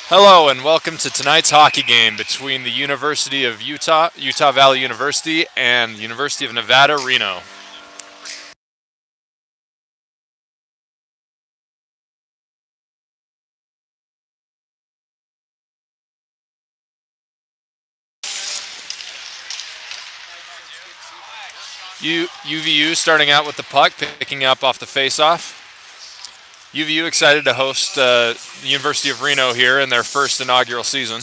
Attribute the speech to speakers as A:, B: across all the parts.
A: Hello and welcome to tonight's hockey game between the University of Utah, Utah Valley University, and the University of Nevada, Reno. UVU starting out with the puck, picking up off the faceoff. UVU excited to host the University of Reno here in their first inaugural season.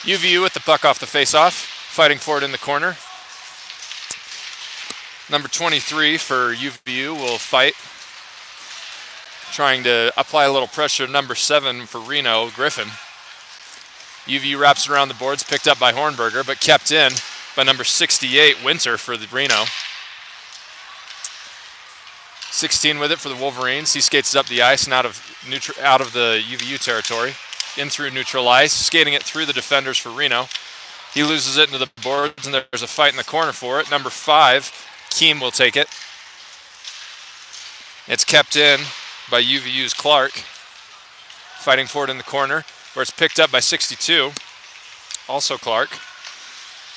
A: UVU with the puck off the faceoff, fighting for it in the corner. Number 23 for UVU will fight, trying to apply a little pressure. Number 7 for Reno, Griffin. UVU wraps it around the boards, picked up by Hornberger, but kept in by number 68, Winter for the Reno. 16 with it for the Wolverines. He skates it up the ice and out of the UVU territory, in through neutral ice, skating it through the defenders for Reno. He loses it into the boards, and there's a fight in the corner for it. Number 5, Keem will take it. It's kept in by UVU's Clark, fighting for it in the corner, where it's picked up by 62, also Clark.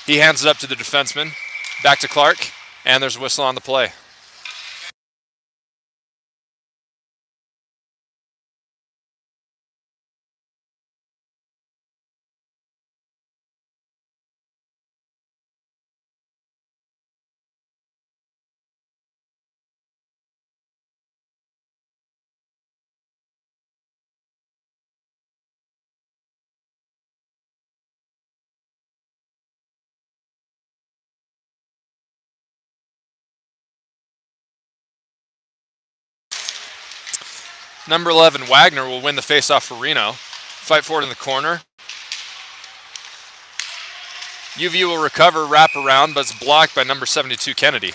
A: He hands it up to the defenseman, back to Clark, and there's a whistle on the play. Number 11, Wagner, will win the faceoff for Reno. Fight for it in the corner. UVU will recover, wrap around, but it's blocked by number 72, Kennedy.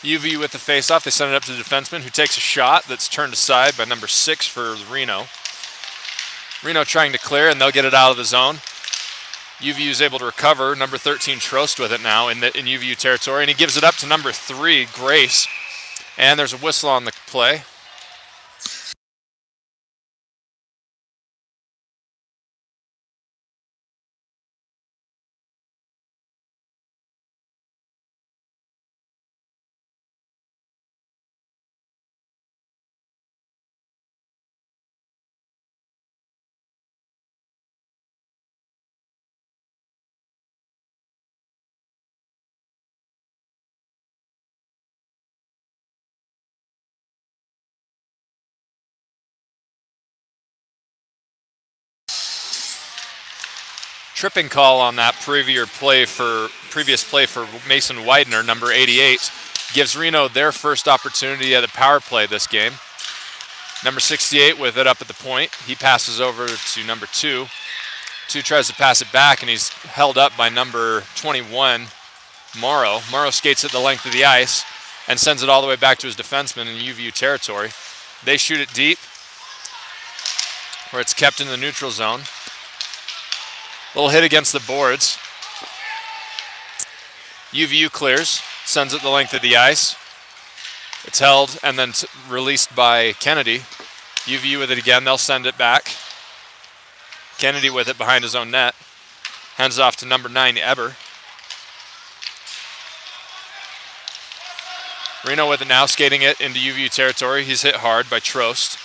A: UVU with the faceoff. They send it up to the defenseman, who takes a shot that's turned aside by number 6 for Reno. Reno trying to clear, and they'll get it out of the zone. UVU is able to recover. Number 13, Trost, with it now in UVU territory, and he gives it up to number 3, Grace. And there's a whistle on the play. Tripping call on that previous play for Mason Widener, number 88, gives Reno their first opportunity at a power play this game. Number 68 with it up at the point. He passes over to number 2. 2 tries to pass it back, and he's held up by number 21, Morrow. Morrow skates it the length of the ice and sends it all the way back to his defenseman in UVU territory. They shoot it deep, where it's kept in the neutral zone. Little hit against the boards. UVU clears, sends it the length of the ice. It's held and then released by Kennedy. UVU with it again, they'll send it back. Kennedy with it behind his own net. Hands it off to number 9, Eber. Reno with it now, skating it into UVU territory. He's hit hard by Trost.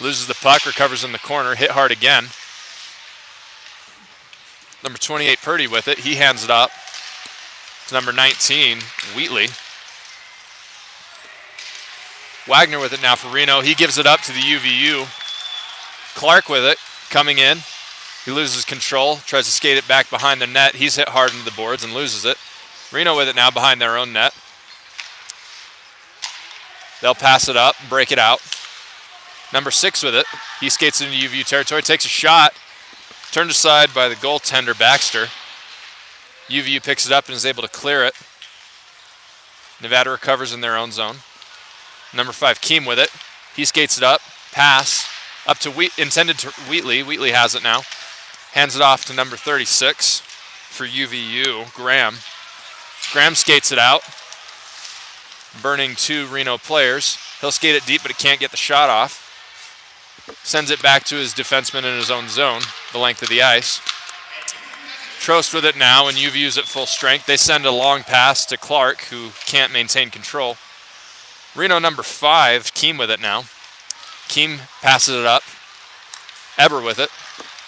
A: Loses the puck, recovers in the corner, hit hard again. Number 28, Purdy with it. He hands it up to number 19, Wheatley. Wagner with it now for Reno. He gives it up to the UVU. Clark with it, coming in. He loses control, tries to skate it back behind the net. He's hit hard into the boards and loses it. Reno with it now behind their own net. They'll pass it up and break it out. Number 6 with it. He skates into UVU territory, takes a shot. Turned aside by the goaltender, Baxter. UVU picks it up and is able to clear it. Nevada recovers in their own zone. Number 5, Keem with it. He skates it up. Pass. Up to intended to Wheatley. Wheatley has it now. Hands it off to number 36 for UVU, Graham. Graham skates it out. Burning 2 Reno players. He'll skate it deep, but it can't get the shot off. Sends it back to his defenseman in his own zone, the length of the ice. Trost with it now, and UVU's at full strength. They send a long pass to Clark, who can't maintain control. Reno number 5, Keem with it now. Keem passes it up. Eber with it.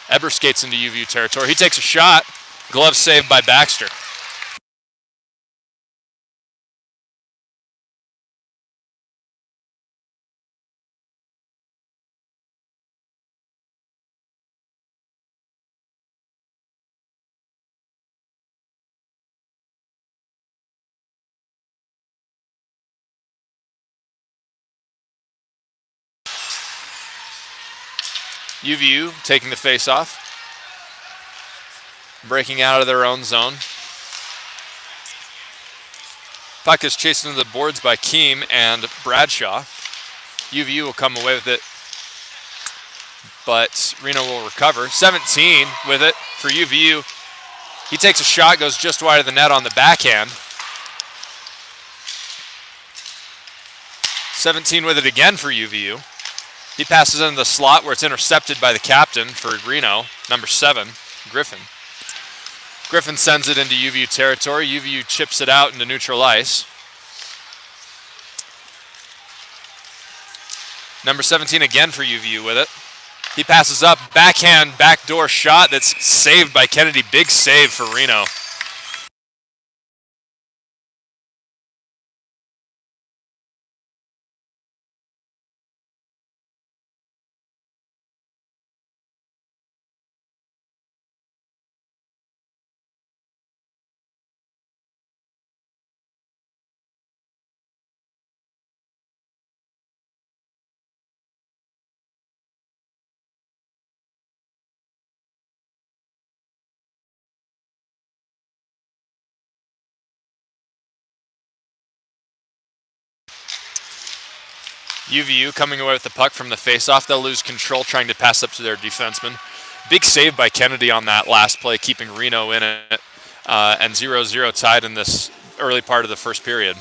A: Eber skates into UVU territory. He takes a shot. Glove saved by Baxter. UVU taking the face-off. Breaking out of their own zone. Puck is chased into the boards by Keem and Bradshaw. UVU will come away with it, but Reno will recover. 17 with it for UVU. He takes a shot, goes just wide of the net on the backhand. 17 with it again for UVU. He passes into the slot where it's intercepted by the captain for Reno, number 7, Griffin. Griffin sends it into UVU territory. UVU chips it out into neutral ice. Number 17 again for UVU with it. He passes up, backhand, backdoor shot that's saved by Kennedy. Big save for Reno. UVU coming away with the puck from the faceoff. They'll lose control trying to pass up to their defenseman. Big save by Kennedy on that last play, keeping Reno in it, and 0-0 tied in this early part of the first period.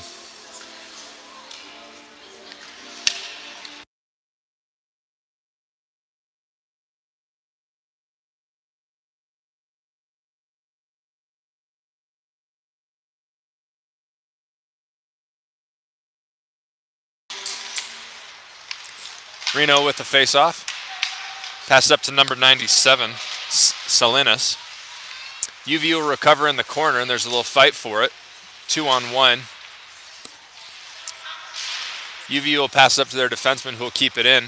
A: Reno with the face-off. Pass it up to number 97, Salinas. UVU will recover in the corner, and there's a little fight for it. 2-on-1. UVU will pass it up to their defenseman, who will keep it in.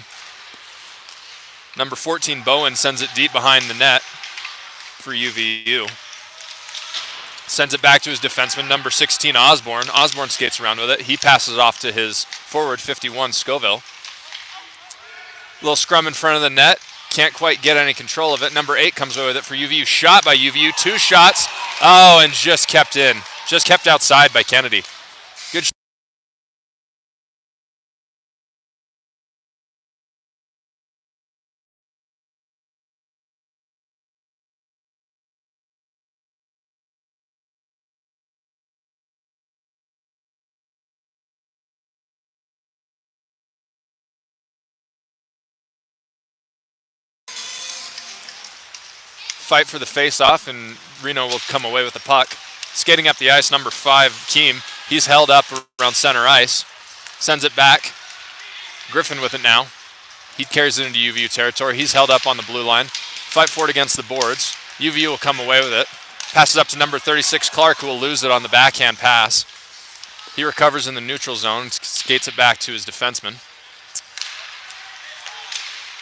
A: Number 14, Bowen, sends it deep behind the net for UVU. Sends it back to his defenseman, number 16, Osborne. Osborne skates around with it. He passes it off to his forward, 51, Scoville. Little scrum in front of the net. Can't quite get any control of it. Number 8 comes away with it for UVU. Shot by UVU. 2 shots. Oh, and just kept in. Just kept outside by Kennedy. Good. Fight for the face-off, and Reno will come away with the puck. Skating up the ice, number 5, Keem. He's held up around center ice. Sends it back. Griffin with it now. He carries it into UVU territory. He's held up on the blue line. Fight for it against the boards. UVU will come away with it. Passes up to number 36, Clark, who will lose it on the backhand pass. He recovers in the neutral zone, skates it back to his defenseman.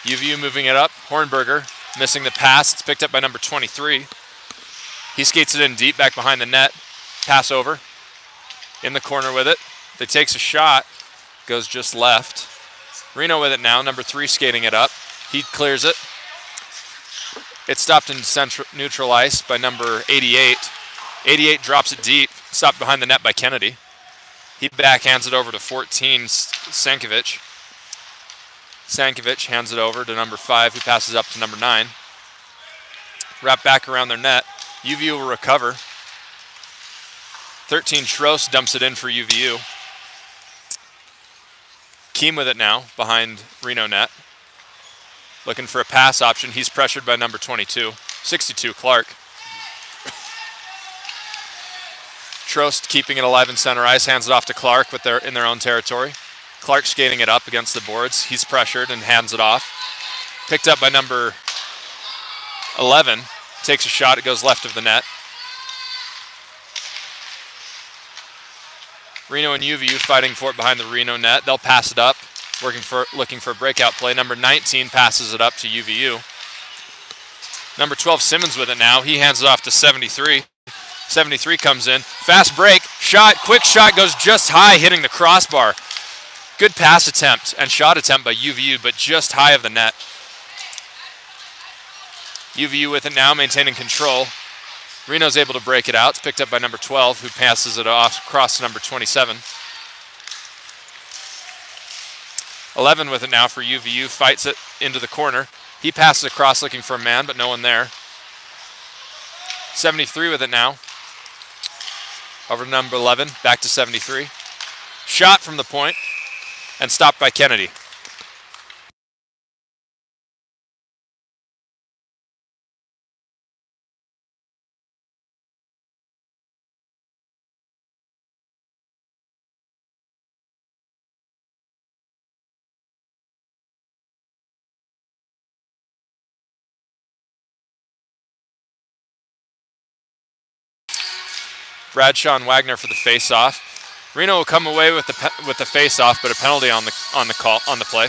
A: UVU moving it up. Hornberger missing the pass. It's picked up by number 23. He skates it in deep back behind the net. Pass over. In the corner with it. They takes a shot. Goes just left. Reno with it now, number 3 skating it up. He clears it. It's stopped in neutral ice by number 88. 88 drops it deep, stopped behind the net by Kennedy. He backhands it over to 14, Sankovic. Sankovic hands it over to number 5, who passes up to number 9. Wrap back around their net. UVU will recover. 13, Trost dumps it in for UVU. Keem with it now, behind Reno net. Looking for a pass option. He's pressured by number 22. 62, Clark. Trost keeping it alive in center ice, hands it off to Clark in their own territory. Clark skating it up against the boards. He's pressured and hands it off. Picked up by number 11. Takes a shot, it goes left of the net. Reno and UVU fighting for it behind the Reno net. They'll pass it up, looking for a breakout play. Number 19 passes it up to UVU. Number 12, Simmons with it now. He hands it off to 73. 73 comes in. Fast break, shot, quick shot goes just high, hitting the crossbar. Good pass attempt and shot attempt by UVU, but just high of the net. UVU with it now, maintaining control. Reno's able to break it out. It's picked up by number 12, who passes it off across to number 27. 11 with it now for UVU, fights it into the corner. He passes across looking for a man, but no one there. 73 with it now. Over to number 11, back to 73. Shot from the point, and stopped by Kennedy. Bradshaw and Wagner for the face-off. Reno will come away with the face-off, but a penalty on the play.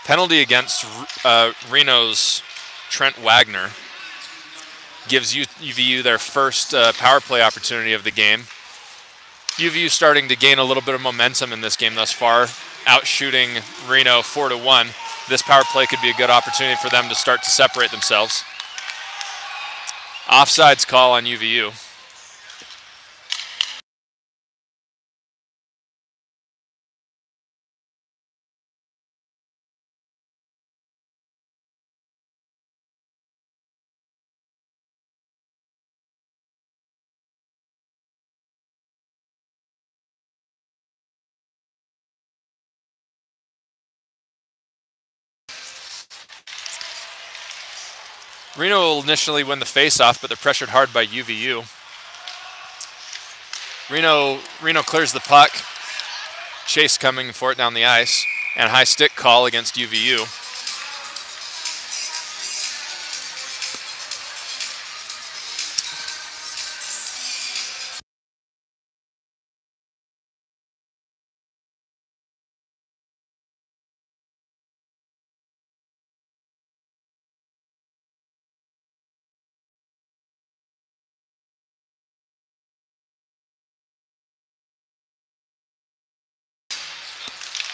A: Penalty against Reno's Trent Wagner gives UVU their first power play opportunity of the game. UVU starting to gain a little bit of momentum in this game thus far, outshooting Reno 4-1. This power play could be a good opportunity for them to start to separate themselves. Offsides call on UVU. Reno will initially win the face-off, but they're pressured hard by UVU. Reno clears the puck. Chase coming for it down the ice, and high stick call against UVU.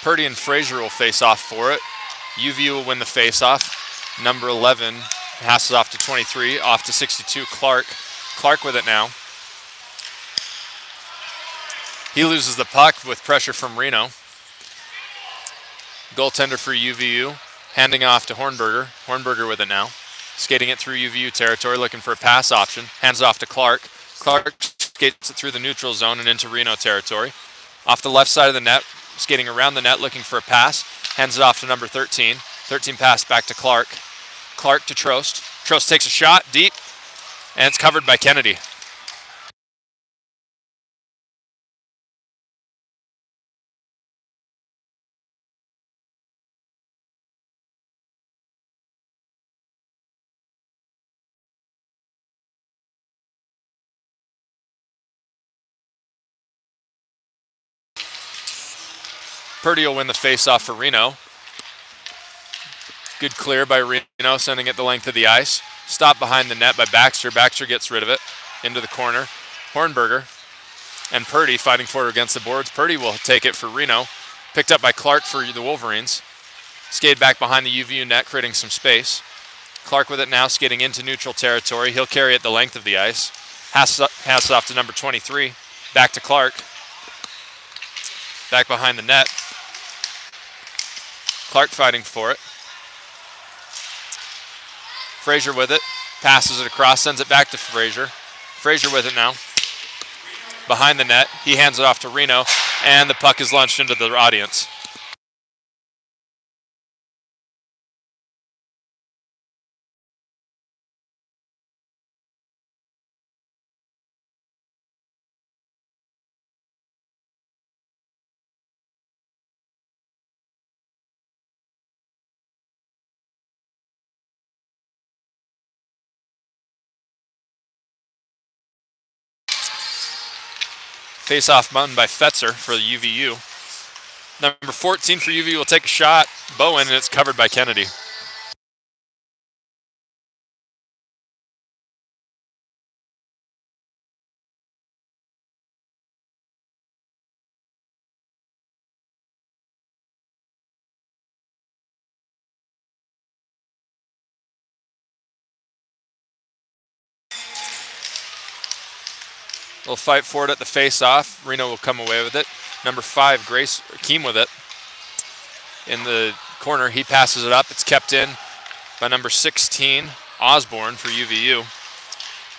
A: Purdy and Fraser will face off for it. UVU will win the face-off. Number 11 passes off to 23, off to 62, Clark. Clark with it now. He loses the puck with pressure from Reno. Goaltender for UVU, handing off to Hornberger. Hornberger with it now. Skating it through UVU territory, looking for a pass option. Hands it off to Clark. Clark skates it through the neutral zone and into Reno territory. Off the left side of the net, skating around the net, looking for a pass. Hands it off to number 13. 13 pass back to Clark. Clark to Trost. Trost takes a shot deep, and it's covered by Kennedy. Purdy will win the face-off for Reno. Good clear by Reno, sending it the length of the ice. Stop behind the net by Baxter. Baxter gets rid of it into the corner. Hornberger and Purdy fighting for it against the boards. Purdy will take it for Reno. Picked up by Clark for the Wolverines. Skated back behind the UVU net, creating some space. Clark with it now, skating into neutral territory. He'll carry it the length of the ice. Pass it off to number 23. Back to Clark. Back behind the net. Clark fighting for it. Frazier with it. Passes it across, sends it back to Frazier. Frazier with it now. Behind the net. He hands it off to Reno, and the puck is launched into the audience. Face-off won by Fetzer for the UVU. Number 14 for UVU will take a shot. Bowen, and it's covered by Kennedy. They'll fight for it at the face-off. Reno will come away with it. Number 5, Grace Keem with it. In the corner, he passes it up. It's kept in by number 16, Osborne for UVU.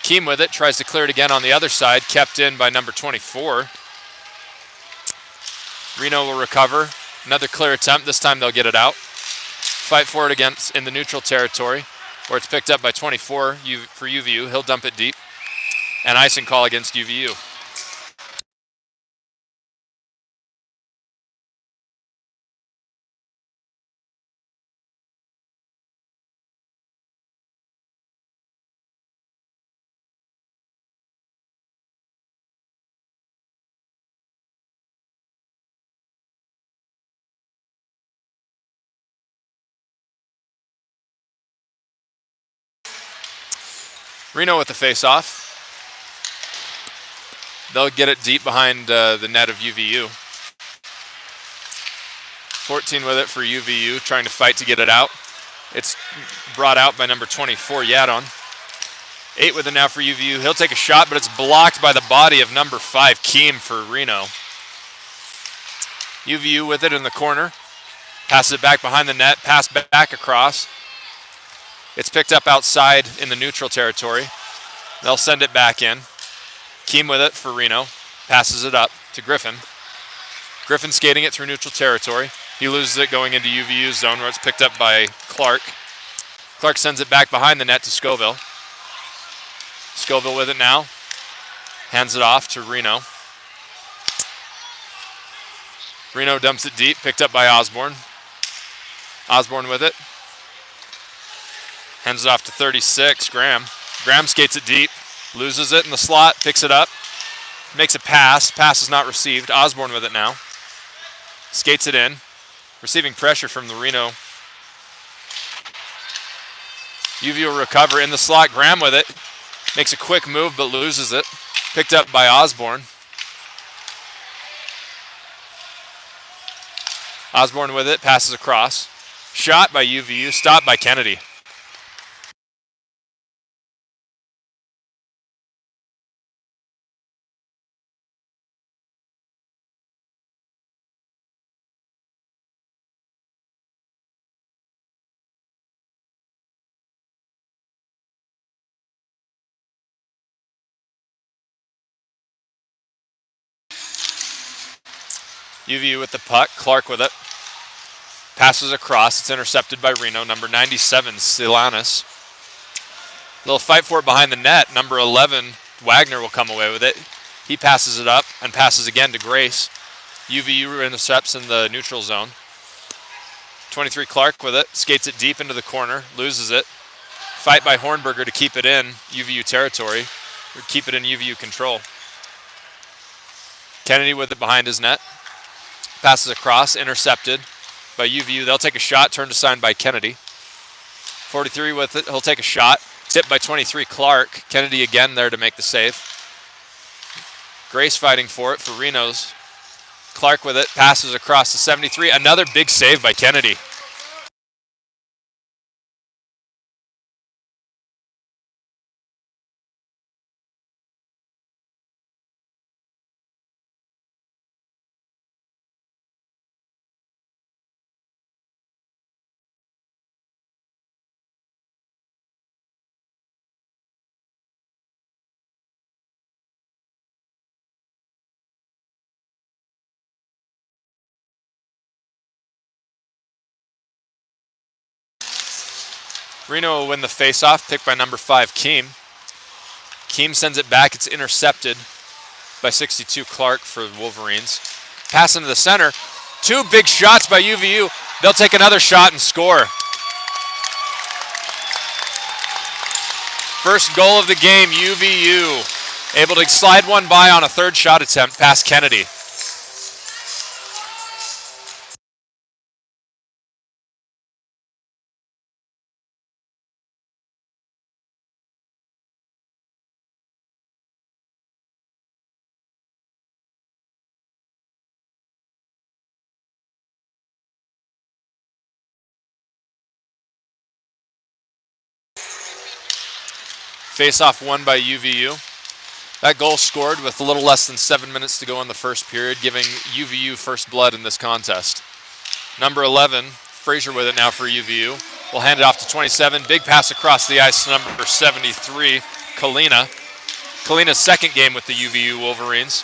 A: Keem with it, tries to clear it again on the other side. Kept in by number 24. Reno will recover. Another clear attempt. This time they'll get it out. Fight for it against in the neutral territory, where it's picked up by 24 for UVU. He'll dump it deep. An icing call against UVU. Reno with the face-off. They'll get it deep behind the net of UVU. 14 with it for UVU, trying to fight to get it out. It's brought out by number 24, Yadon. 8 with it now for UVU. He'll take a shot, but it's blocked by the body of number 5, Keem for Reno. UVU with it in the corner. Passes it back behind the net, pass back across. It's picked up outside in the neutral territory. They'll send it back in. Keem with it for Reno. Passes it up to Griffin. Griffin skating it through neutral territory. He loses it going into UVU's zone where it's picked up by Clark. Clark sends it back behind the net to Scoville. Scoville with it now. Hands it off to Reno. Reno dumps it deep, picked up by Osborne. Osborne with it. Hands it off to 36, Graham. Graham skates it deep. Loses it in the slot, picks it up, makes a pass. Pass is not received. Osborne with it now. Skates it in, receiving pressure from the Reno. UVU will recover in the slot. Graham with it. Makes a quick move but loses it. Picked up by Osborne. Osborne with it, passes across. Shot by UVU, stopped by Kennedy. UVU with the puck, Clark with it. Passes across, it's intercepted by Reno, number 97, Silanis. Little fight for it behind the net, number 11, Wagner will come away with it. He passes it up and passes again to Grace. UVU intercepts in the neutral zone. 23 Clark with it, skates it deep into the corner, loses it. Fight by Hornberger to keep it in UVU territory, or keep it in UVU control. Kennedy with it behind his net. passes across, intercepted by UVU. They'll take a shot, turned aside by Kennedy. 43 with it, he'll take a shot. Tipped by 23, Clark. Kennedy again there to make the save. Grace fighting for it for Reno's. Clark with it, passes across to 73. Another big save by Kennedy. Reno will win the faceoff, picked by number 5, Keem. Keem sends it back. It's intercepted by 62, Clark for the Wolverines. Pass into the center. 2 big shots by UVU. They'll take another shot and score. First goal of the game, UVU. Able to slide one by on a third shot attempt past Kennedy. Face-off won by UVU. That goal scored with a little less than 7 minutes to go in the first period, giving UVU first blood in this contest. Number 11, Frazier with it now for UVU. We'll hand it off to 27. Big pass across the ice to number 73, Kalina. Kalina's second game with the UVU Wolverines.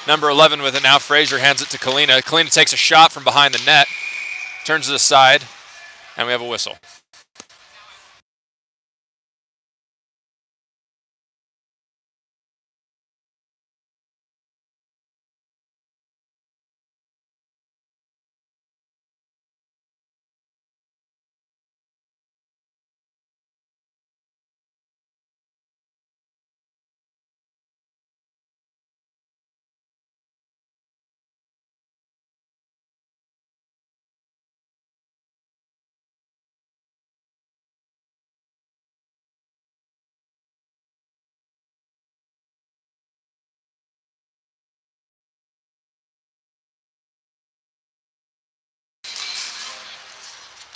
A: Number 11 with it now. Frazier hands it to Kalina. Kalina takes a shot from behind the net, turns it aside, and we have a whistle.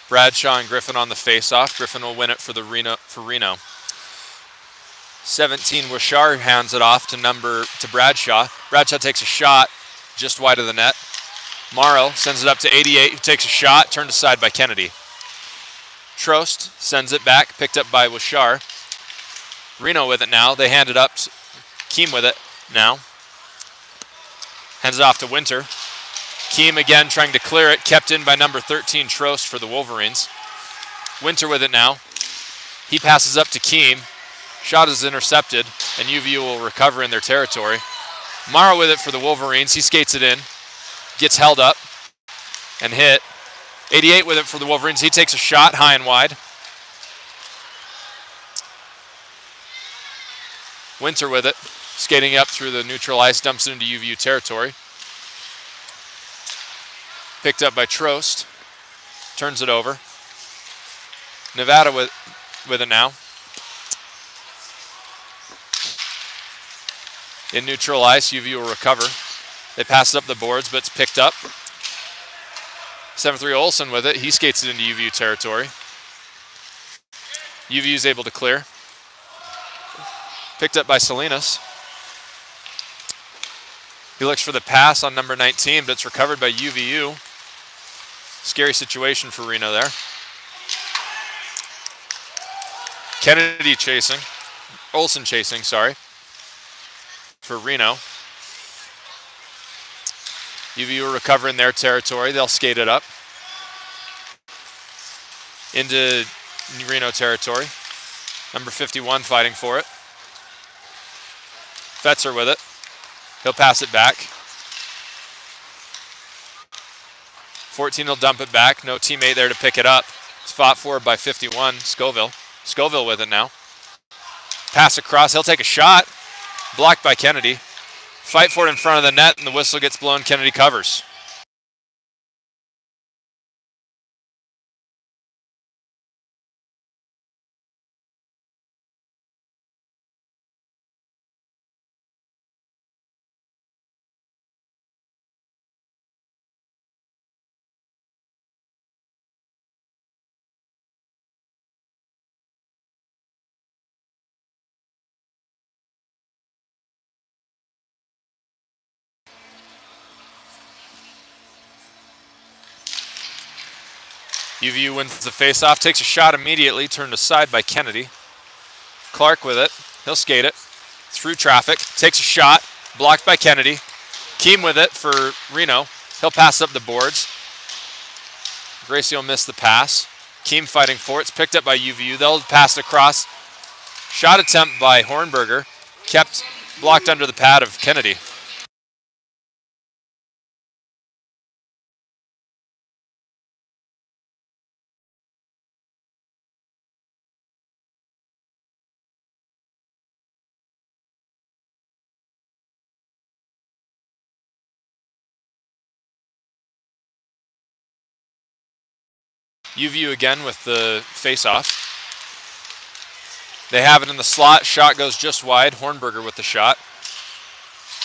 A: Bradshaw and Griffin on the face-off. Griffin will win it for Reno. 17, Wishar hands it off to Bradshaw. Bradshaw takes a shot just wide of the net. Morrow sends it up to 88, who takes a shot, turned aside by Kennedy. Trost sends it back, picked up by Wishar. Reno with it now. They hand it up. Keem with it now. Hands it off to Winter. Keem again trying to clear it, kept in by number 13, Trost for the Wolverines. Winter with it now. He passes up to Keem. Shot is intercepted, and UVU will recover in their territory. Morrow with it for the Wolverines. He skates it in, gets held up, and hit. 88 with it for the Wolverines. He takes a shot high and wide. Winter with it, skating up through the neutral ice, dumps it into UVU territory. Picked up by Trost, turns it over. Nevada with it now. In neutral ice, UVU will recover. They pass it up the boards, but it's picked up. 7-3 Olsen with it. He skates it into UVU territory. UVU is able to clear. Picked up by Salinas. He looks for the pass on number 19, but it's recovered by UVU. Scary situation for Reno there. Kennedy chasing. Olsen chasing, sorry. For Reno. UVU will recover in their territory. They'll skate it up into Reno territory. Number 51 fighting for it. Fetzer with it. He'll pass it back. 14 will dump it back. No teammate there to pick it up. It's fought for by 51, Scoville. Scoville with it now. Pass across. He'll take a shot. Blocked by Kennedy. Fight for it in front of the net, and the whistle gets blown. Kennedy covers. UVU wins the faceoff, takes a shot immediately, turned aside by Kennedy. Clark with it. He'll skate it through traffic, takes a shot, blocked by Kennedy. Keem with it for Reno. He'll pass up the boards. Gracie will miss the pass. Keem fighting for it. It's picked up by UVU. They'll pass across. Shot attempt by Hornberger. Kept blocked under the pad of Kennedy. UVU again with the face-off. They have it in the slot. Shot goes just wide. Hornberger with the shot.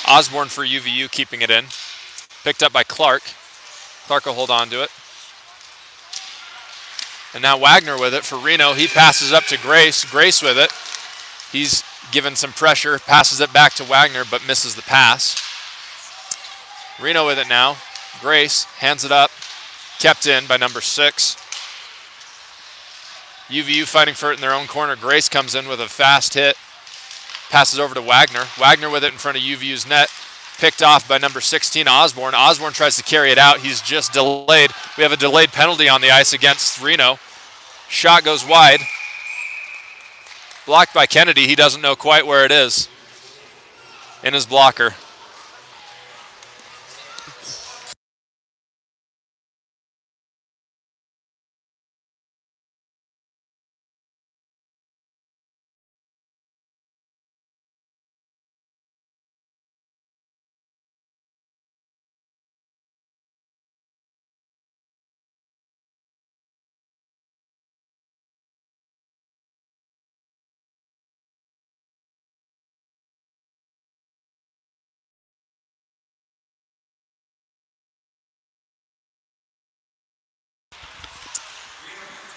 A: Osborne for UVU keeping it in. Picked up by Clark. Clark will hold on to it. And now Wagner with it for Reno. He passes up to Grace. Grace with it. He's given some pressure. Passes it back to Wagner, but misses the pass. Reno with it now. Grace hands it up. Kept in by number 6. UVU fighting for it in their own corner. Grace comes in with a fast hit. Passes over to Wagner. Wagner with it in front of UVU's net. Picked off by number 16, Osborne. Osborne tries to carry it out. He's just delayed. We have a delayed penalty on the ice against Reno. Shot goes wide. Blocked by Kennedy. He doesn't know quite where it is in his blocker.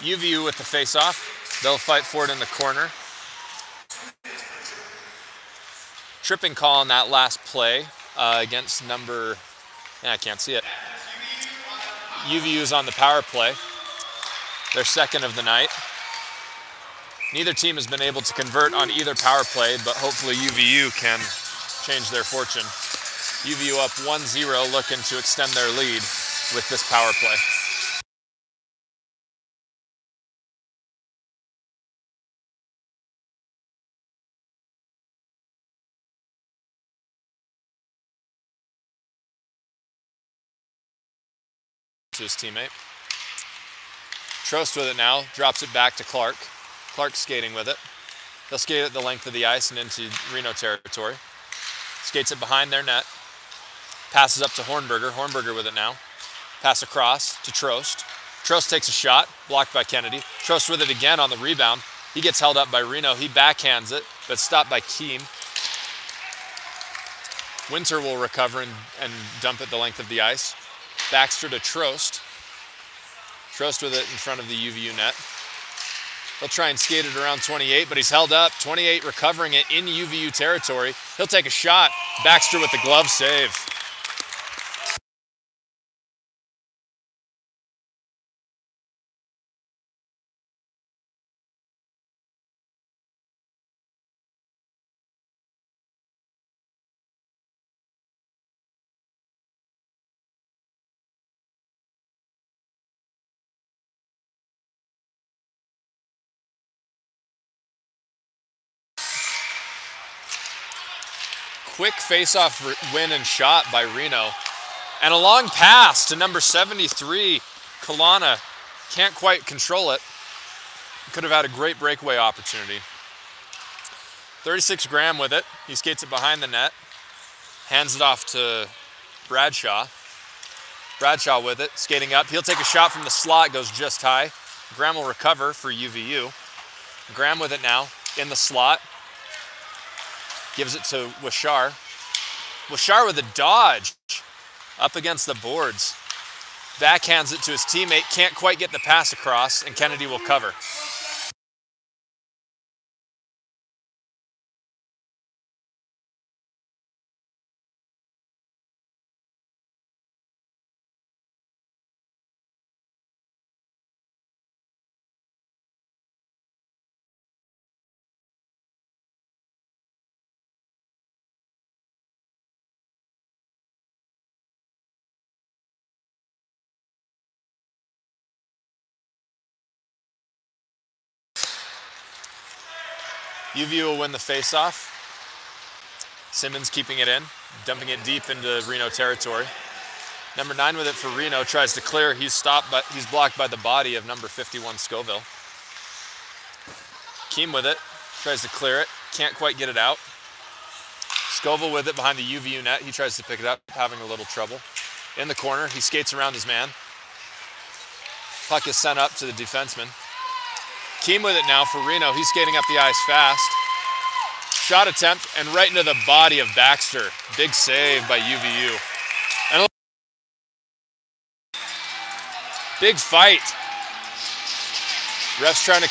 A: UVU with the face-off. They'll fight for it in the corner. Tripping call on that last play against number, I can't see it. UVU is on the power play. Their second of the night. Neither team has been able to convert on either power play, but hopefully UVU can change their fortune. UVU up 1-0, looking to extend their lead with this power play. To his teammate. Trost with it now, drops it back to Clark. Clark skating with it. They'll skate it the length of the ice and into Reno territory. Skates it behind their net. Passes up to Hornberger. Hornberger with it now. Pass across to Trost. Trost takes a shot, blocked by Kennedy. Trost with it again on the rebound. He gets held up by Reno. He backhands it, but stopped by Keem. Winter will recover and dump it the length of the ice. Baxter to Trost. Trost with it in front of the UVU net. He'll try and skate it around 28, but he's held up. 28 recovering it in UVU territory. He'll take a shot. Baxter with the glove save. Quick face-off win and shot by Reno. And a long pass to number 73, Kalana. Can't quite control it. Could have had a great breakaway opportunity. 36 Graham with it. He skates it behind the net. Hands it off to Bradshaw. Bradshaw with it, skating up. He'll take a shot from the slot, goes just high. Graham will recover for UVU. Graham with it now, in the slot. Gives it to Wishar. Wishar with a dodge, up against the boards. Backhands it to his teammate, can't quite get the pass across, and Kennedy will cover. UVU will win the faceoff. Simmons keeping it in, dumping it deep into Reno territory. Number 9 with it for Reno, tries to clear. He's stopped, but he's blocked by the body of number 51, Scoville. Keem with it, tries to clear it, can't quite get it out. Scoville with it behind the UVU net. He tries to pick it up, having a little trouble. In the corner, he skates around his man. Puck is sent up to the defenseman. Keem with it now for Reno. He's skating up the ice fast. Shot attempt, and right into the body of Baxter. Big save by UVU. And big fight. Refs trying to...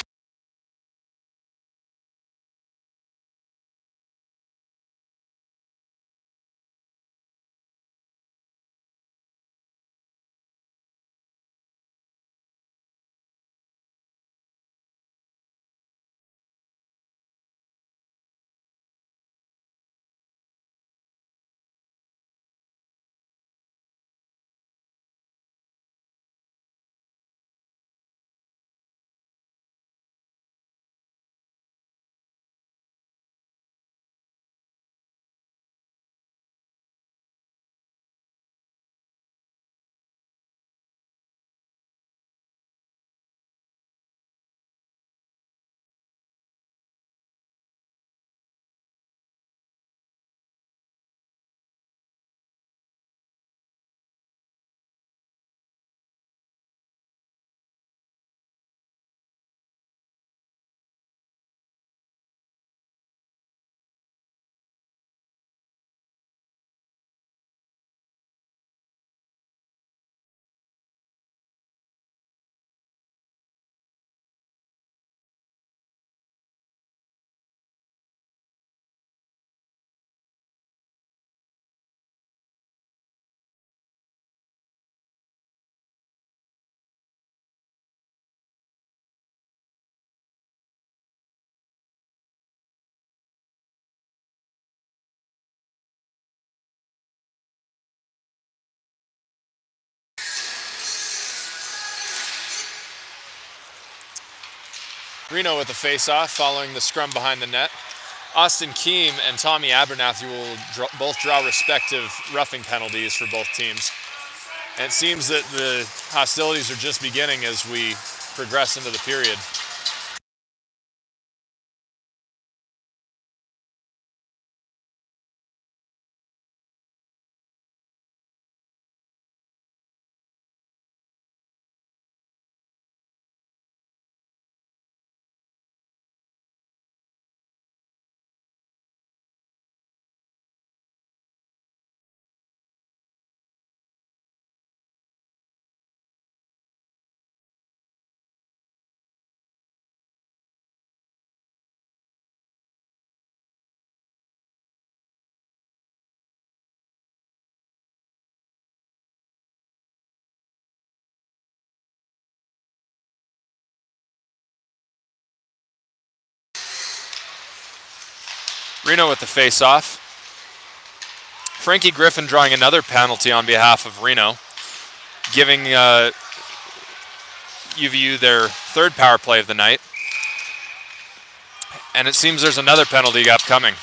A: Reno with the face-off following the scrum behind the net. Austin Keem and Tommy Abernathy will both draw respective roughing penalties for both teams. And it seems that the hostilities are just beginning as we progress into the period. Reno with the face-off. Frankie Griffin drawing another penalty on behalf of Reno, giving UVU their third power play of the night. And it seems there's another penalty upcoming.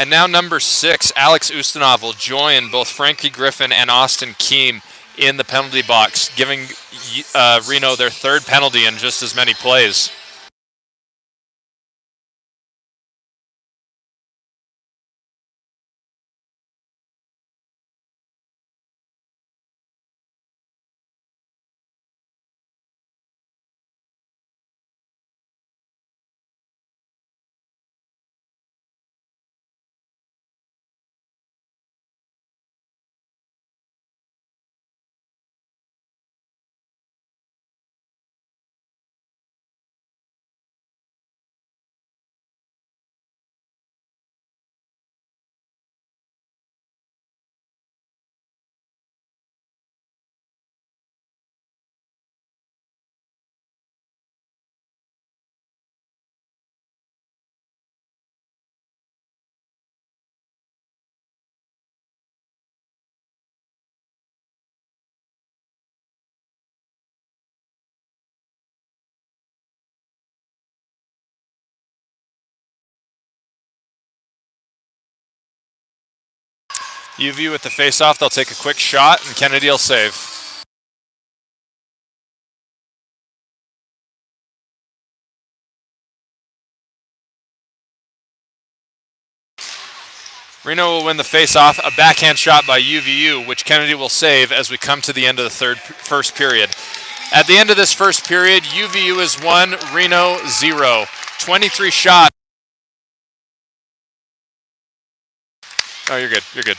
A: And now number 6, Alex Ustinov will join both Frankie Griffin and Austin Keem in the penalty box, giving Reno their 3rd penalty in just as many plays. UVU with the face-off, they'll take a quick shot, and Kennedy will save. Reno will win the face-off, a backhand shot by UVU, which Kennedy will save as we come to the end of the first period. At the end of this first period, UVU is 1, Reno 0. 23 shots. Oh, you're good. You're good.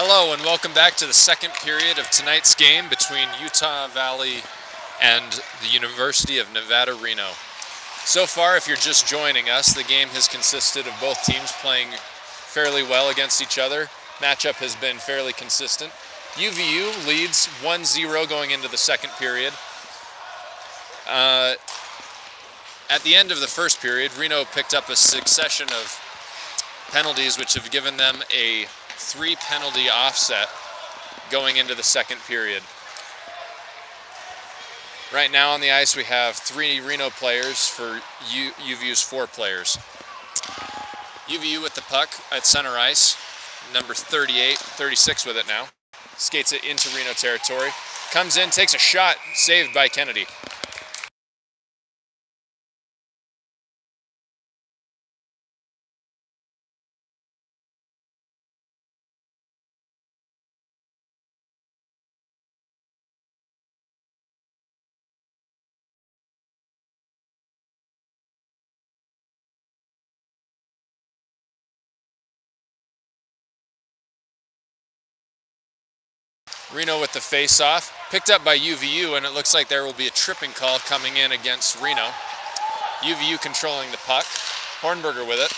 A: Hello and welcome back to the second period of tonight's game between Utah Valley and the University of Nevada, Reno. So far, if you're just joining us, the game has consisted of both teams playing fairly well against each other. Matchup has been fairly consistent. UVU leads 1-0 going into the second period. At the end of the first period, Reno picked up a succession of penalties which have given them a 3-penalty offset going into the second period. Right now on the ice we have 3 Reno players for UVU's 4 players. UVU with the puck at center ice, number 36 with it now. Skates it into Reno territory. Comes in, takes a shot, saved by Kennedy. Reno with the face-off, picked up by UVU, and it looks like there will be a tripping call coming in against Reno. UVU controlling the puck. Hornberger with it.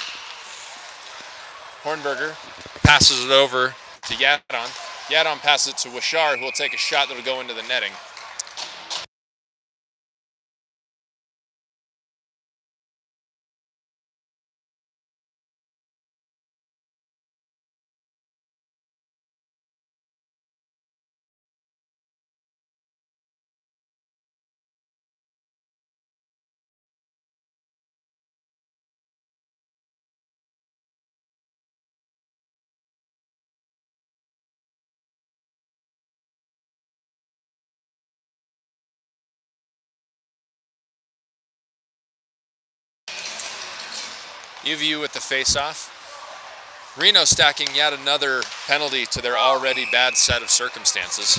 A: Hornberger passes it over to Yadon. Yadon passes it to Wishar, who will take a shot that will go into the netting. UVU with the face-off. Reno stacking yet another penalty to their already bad set of circumstances.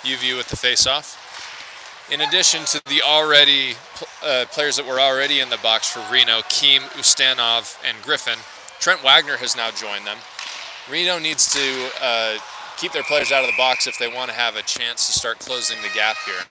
A: UVU with the face-off. In addition to the players that were already in the box for Reno, Keem, Ustanov, and Griffin, Trent Wagner has now joined them. Reno needs to keep their players out of the box if they want to have a chance to start closing the gap here.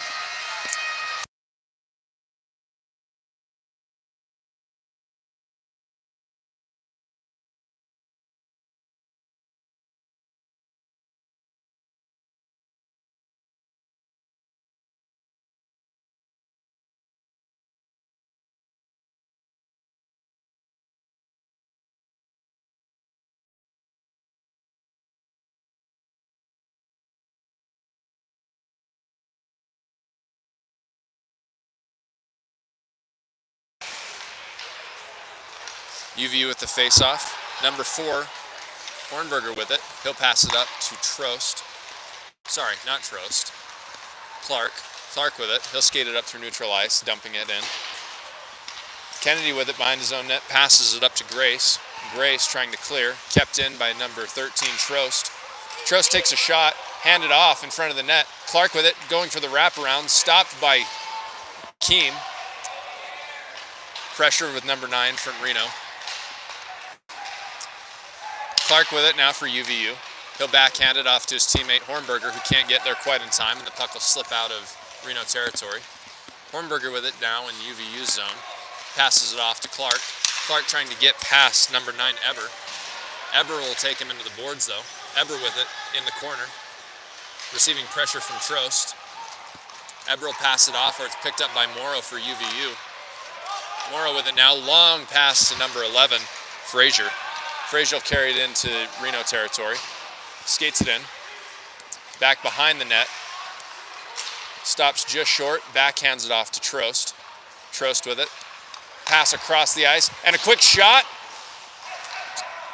A: UVU with the face-off. Number 4, Hornberger with it. He'll pass it up to Trost. Sorry, not Trost. Clark. Clark with it. He'll skate it up through neutral ice, dumping it in. Kennedy with it behind his own net, passes it up to Grace. Grace trying to clear, kept in by number 13, Trost. Trost takes a shot, handed off in front of the net. Clark with it, going for the wraparound, stopped by Keem. Pressure with number 9 from Reno. Clark with it now for UVU. He'll backhand it off to his teammate Hornberger, who can't get there quite in time, and the puck will slip out of Reno territory. Hornberger with it now in UVU's zone. Passes it off to Clark. Clark trying to get past number 9, Eber. Eber will take him into the boards, though. Eber with it in the corner. Receiving pressure from Trost. Eber will pass it off, or it's picked up by Morrow for UVU. Morrow with it now, long pass to number 11, Frazier. Frazier will carry it into Reno territory. Skates it in. Back behind the net. Stops just short, backhands it off to Trost. Trost with it. Pass across the ice, and a quick shot.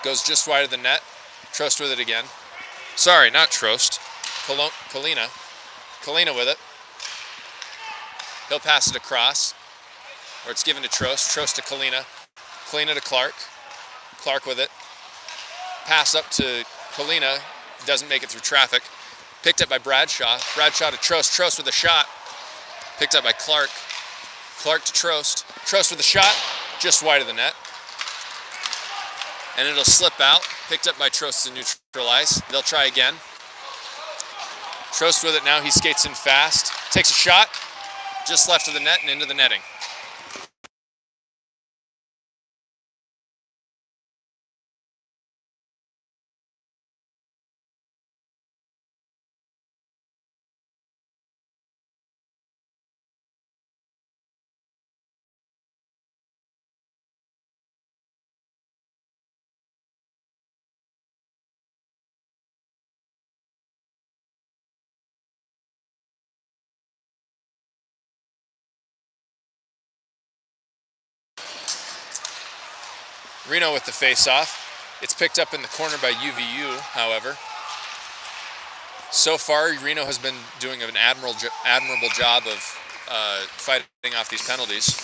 A: Goes just wide of the net. Trost with it again. Sorry, not Trost. Kalina. Kalina with it. He'll pass it across, or it's given to Trost. Trost to Kalina. Kalina to Clark. Clark with it. Pass up to Polina, doesn't make it through traffic. Picked up by Bradshaw. Bradshaw to Trost. Trost with a shot. Picked up by Clark. Clark to Trost. Trost with a shot, just wide of the net. And it'll slip out. Picked up by Trost to neutralize. They'll try again. Trost with it now. He skates in fast. Takes a shot, just left of the net and into the netting. Reno with the face-off. It's picked up in the corner by UVU, however. So far, Reno has been doing an admirable job of fighting off these penalties.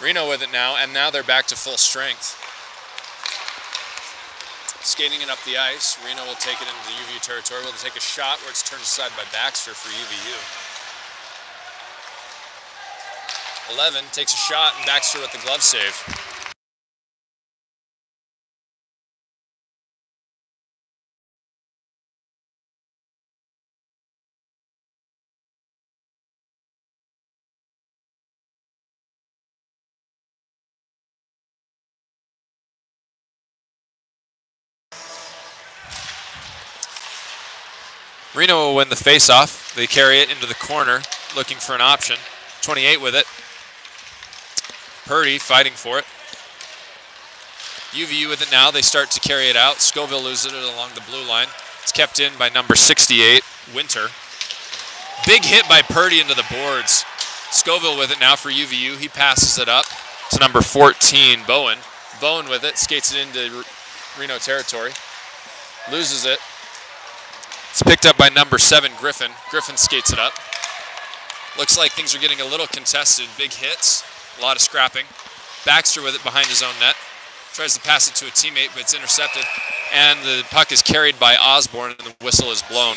A: Reno with it now, and now they're back to full strength. Skating it up the ice, Reno will take it into the UVU territory. Will take a shot where it's turned aside by Baxter for UVU. 11 takes a shot, and Baxter with the glove save. Reno will win the face-off. They carry it into the corner, looking for an option. 28 with it. Purdy fighting for it. UVU with it now. They start to carry it out. Scoville loses it along the blue line. It's kept in by number 68, Winter. Big hit by Purdy into the boards. Scoville with it now for UVU. He passes it up to number 14, Bowen. Bowen with it, skates it into Reno territory. Loses it. It's picked up by number 7, Griffin. Griffin skates it up. Looks like things are getting a little contested. Big hits, a lot of scrapping. Baxter with it behind his own net. Tries to pass it to a teammate, but it's intercepted. And the puck is carried by Osborne, and the whistle is blown.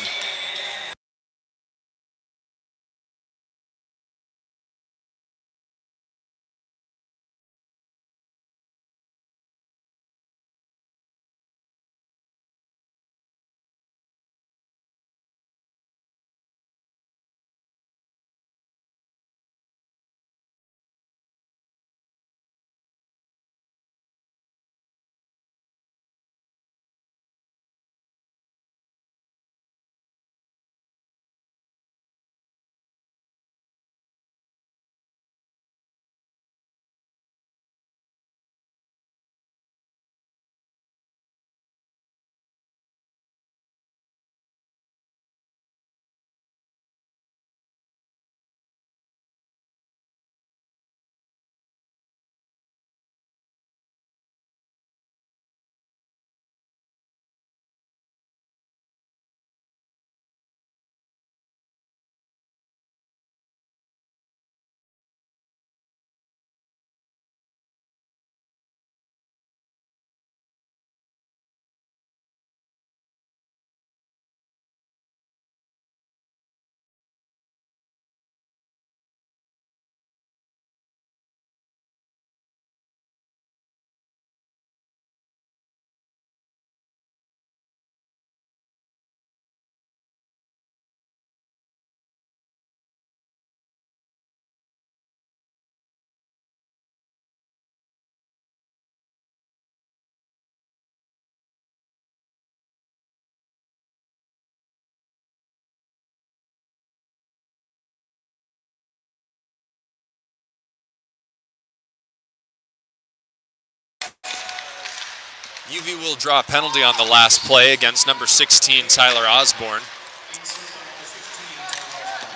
A: UV will draw a penalty on the last play against number 16, Tyler Osborne.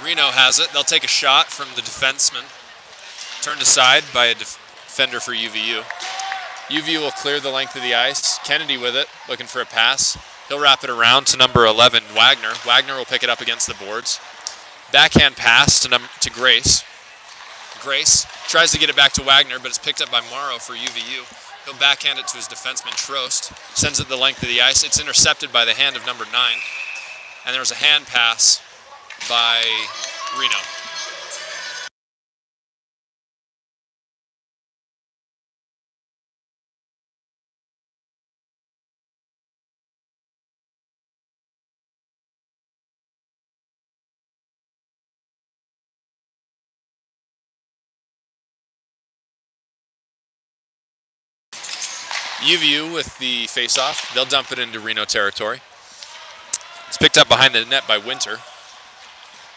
A: Reno has it. They'll take a shot from the defenseman. Turned aside by a defender for UVU. UVU will clear the length of the ice. Kennedy with it, looking for a pass. He'll wrap it around to number 11, Wagner. Wagner will pick it up against the boards. Backhand pass to Grace. Grace tries to get it back to Wagner, but it's picked up by Morrow for UVU. He'll backhand it to his defenseman, Trost. Sends it the length of the ice. It's intercepted by the hand of number 9. And there's a hand pass by Reno. UVU with the face-off. They'll dump it into Reno territory. It's picked up behind the net by Winter.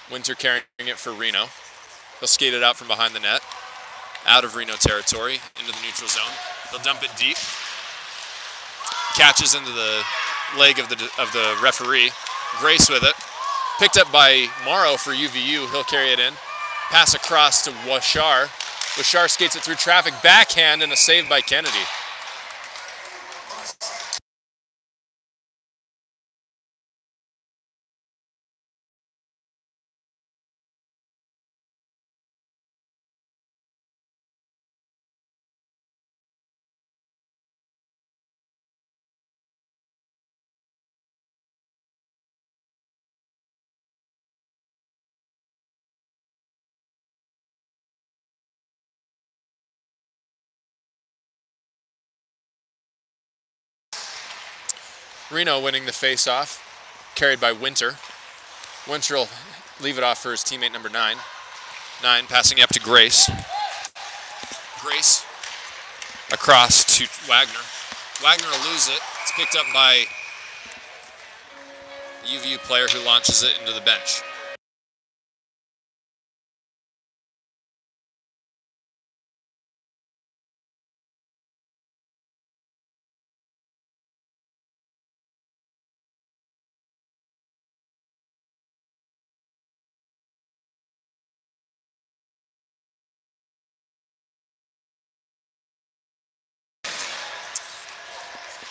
A: Winter carrying it for Reno. He'll skate it out from behind the net, out of Reno territory, into the neutral zone. They'll dump it deep. Catches into the leg of the referee. Grace with it. Picked up by Morrow for UVU. He'll carry it in. Pass across to Washar. Washar skates it through traffic. Backhand and a save by Kennedy. Reno winning the face-off, carried by Winter. Winter will leave it off for his teammate number 9. 9 passing up to Grace. Grace across to Wagner. Wagner will lose it. It's picked up by the UVU player who launches it into the bench.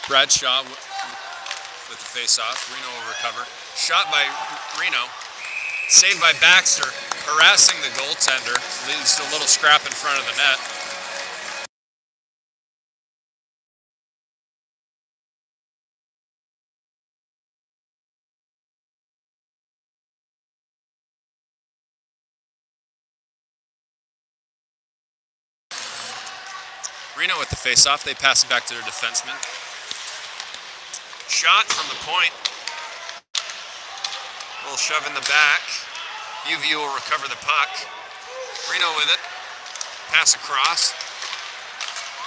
A: Bradshaw with the face-off. Reno will recover. Shot by Reno. Saved by Baxter. Harassing the goaltender. Leads to a little scrap in front of the net. Reno with the face-off. They pass it back to their defenseman. Shot from the point. A little shove in the back. UVU will recover the puck. Reno with it. Pass across.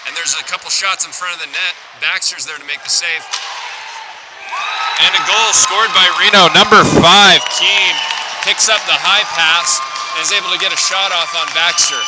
A: And there's a couple shots in front of the net. Baxter's there to make the save. And a goal scored by Reno. Number 5, Keene, picks up the high pass and is able to get a shot off on Baxter.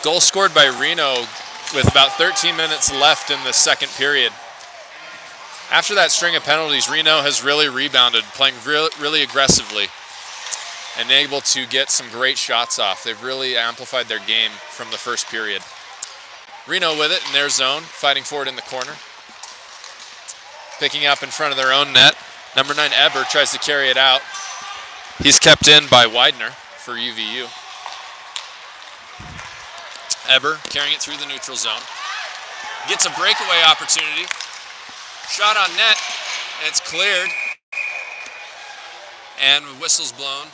A: Goal scored by Reno with about 13 minutes left in the second period. After that string of penalties, Reno has really rebounded, playing really aggressively and able to get some great shots off. They've really amplified their game from the first period. Reno with it in their zone, fighting for it in the corner. Picking up in front of their own net. Number 9, Eber, tries to carry it out. He's kept in by Widener for UVU. Eber carrying it through the neutral zone. Gets a breakaway opportunity. Shot on net, and it's cleared. And whistle's blown.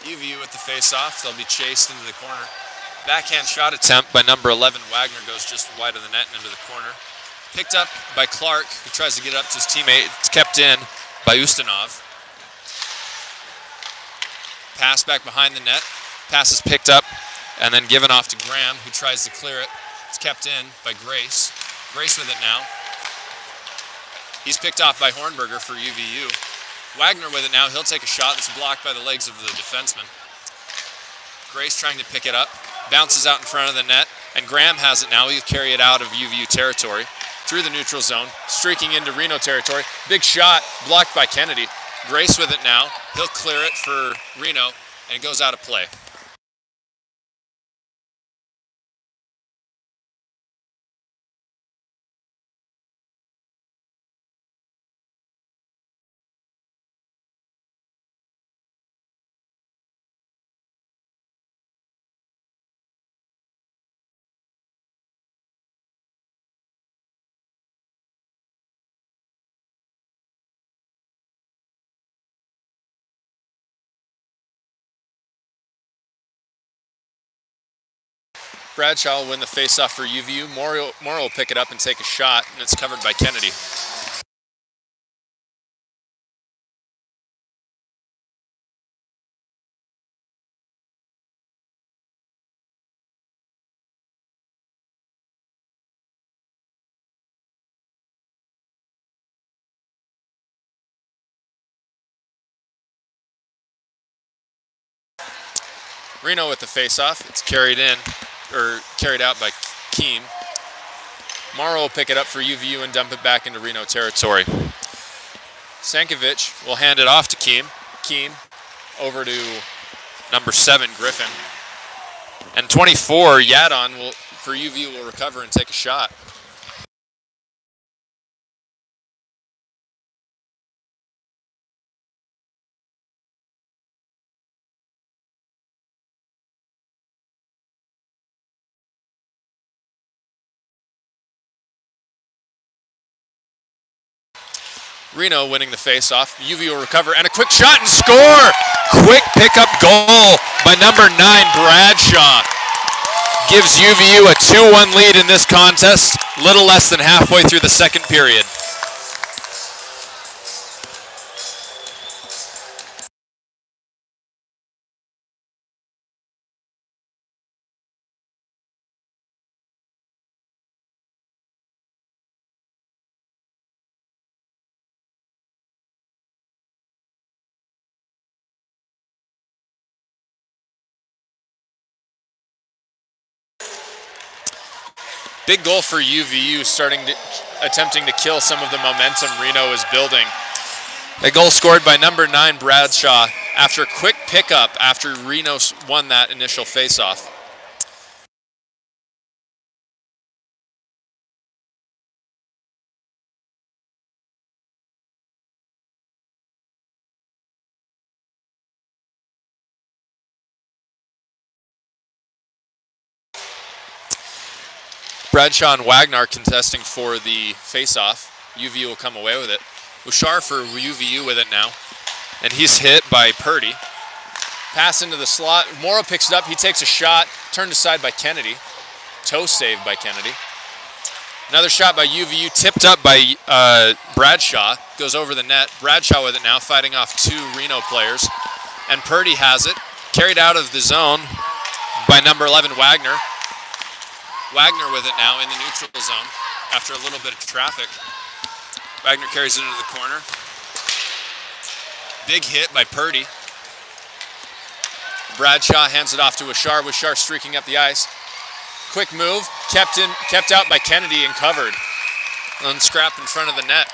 A: UVU with the face-off. They'll be chased into the corner. Backhand shot attempt by number 11. Wagner goes just wide of the net and into the corner. Picked up by Clark, who tries to get it up to his teammate. It's kept in by Ustinov. Pass back behind the net. Pass is picked up and then given off to Graham, who tries to clear it. It's kept in by Grace. Grace with it now. He's picked off by Hornberger for UVU. Wagner with it now. He'll take a shot that's blocked by the legs of the defenseman. Grace trying to pick it up. Bounces out in front of the net. And Graham has it now. He'll carry it out of UVU territory through the neutral zone, streaking into Reno territory. Big shot blocked by Kennedy. Grace with it now. He'll clear it for Reno, and it goes out of play. Bradshaw will win the face-off for UVU. Morrow will pick it up and take a shot, and it's covered by Kennedy. Reno with the face-off. It's carried out by Keem. Morrow will pick it up for UVU and dump it back into Reno territory. Sankovic will hand it off to Keem. Keem over to number 7, Griffin. And 24, Yadon for UVU will recover and take a shot. Reno winning the face-off. UVU will recover, and a quick shot and score! Quick pickup goal by number 9, Bradshaw. Gives UVU a 2-1 lead in this contest, little less than halfway through the second period. Big goal for UVU, attempting to kill some of the momentum Reno is building. A goal scored by number 9, Bradshaw, after a quick pickup after Reno won that initial faceoff. Bradshaw and Wagner contesting for the face-off. UVU will come away with it. Bouchard for UVU with it now. And he's hit by Purdy. Pass into the slot. Morrow picks it up. He takes a shot. Turned aside by Kennedy. Toe saved by Kennedy. Another shot by UVU. Tipped up by Bradshaw. Goes over the net. Bradshaw with it now, fighting off 2 Reno players. And Purdy has it. Carried out of the zone by number 11, Wagner. Wagner with it now in the neutral zone after a little bit of traffic. Wagner carries it into the corner. Big hit by Purdy. Bradshaw hands it off to Wishar. Wishar streaking up the ice. Quick move, kept out by Kennedy and covered. Unscrapped in front of the net.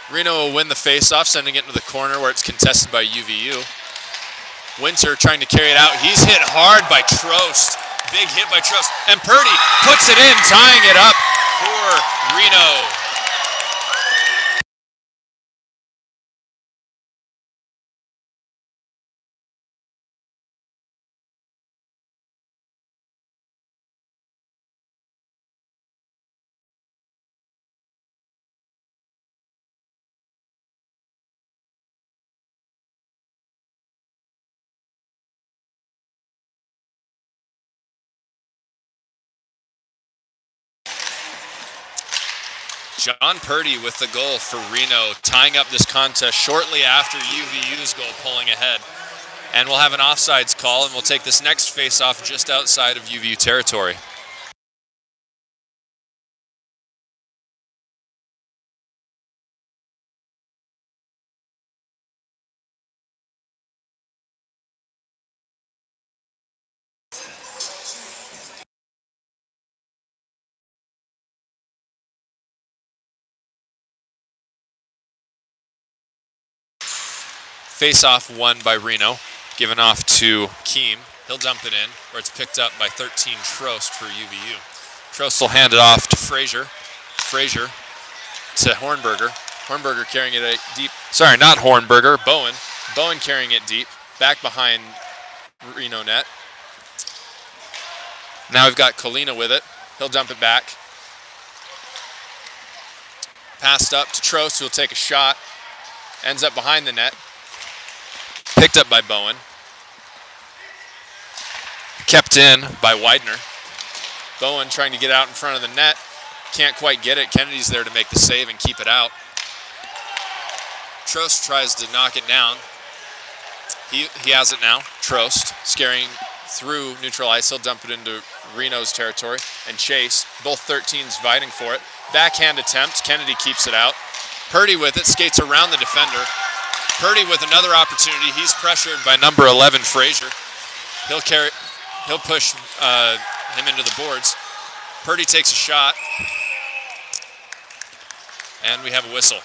A: Reno will win the face-off, sending it into the corner where it's contested by UVU. Winter trying to carry it out. He's hit hard by Trost. Big hit by Trost. And Purdy puts it in, tying it up for Reno. John Purdy with the goal for Reno, tying up this contest shortly after UVU's goal, pulling ahead. And we'll have an offsides call, and we'll take this next face-off just outside of UVU territory. Face-off won by Reno, given off to Keem. He'll dump it in, where it's picked up by 13 Trost for UVU. Trost will hand it off to Frazier. Frazier to Hornberger. Hornberger carrying it deep. Sorry, not Hornberger, Bowen. Bowen carrying it deep, back behind Reno net. Now we've got Colina with it. He'll dump it back. Passed up to Trost, who'll take a shot. Ends up behind the net. Picked up by Bowen. Kept in by Widener. Bowen trying to get out in front of the net. Can't quite get it. Kennedy's there to make the save and keep it out. Trost tries to knock it down. He has it now. Trost scaring through neutral ice. He'll dump it into Reno's territory and chase. Both 13s fighting for it. Backhand attempt. Kennedy keeps it out. Purdy with it. Skates around the defender. Purdy with another opportunity. He's pressured by number 11, Frazier. He'll push him into the boards. Purdy takes a shot. And we have a whistle.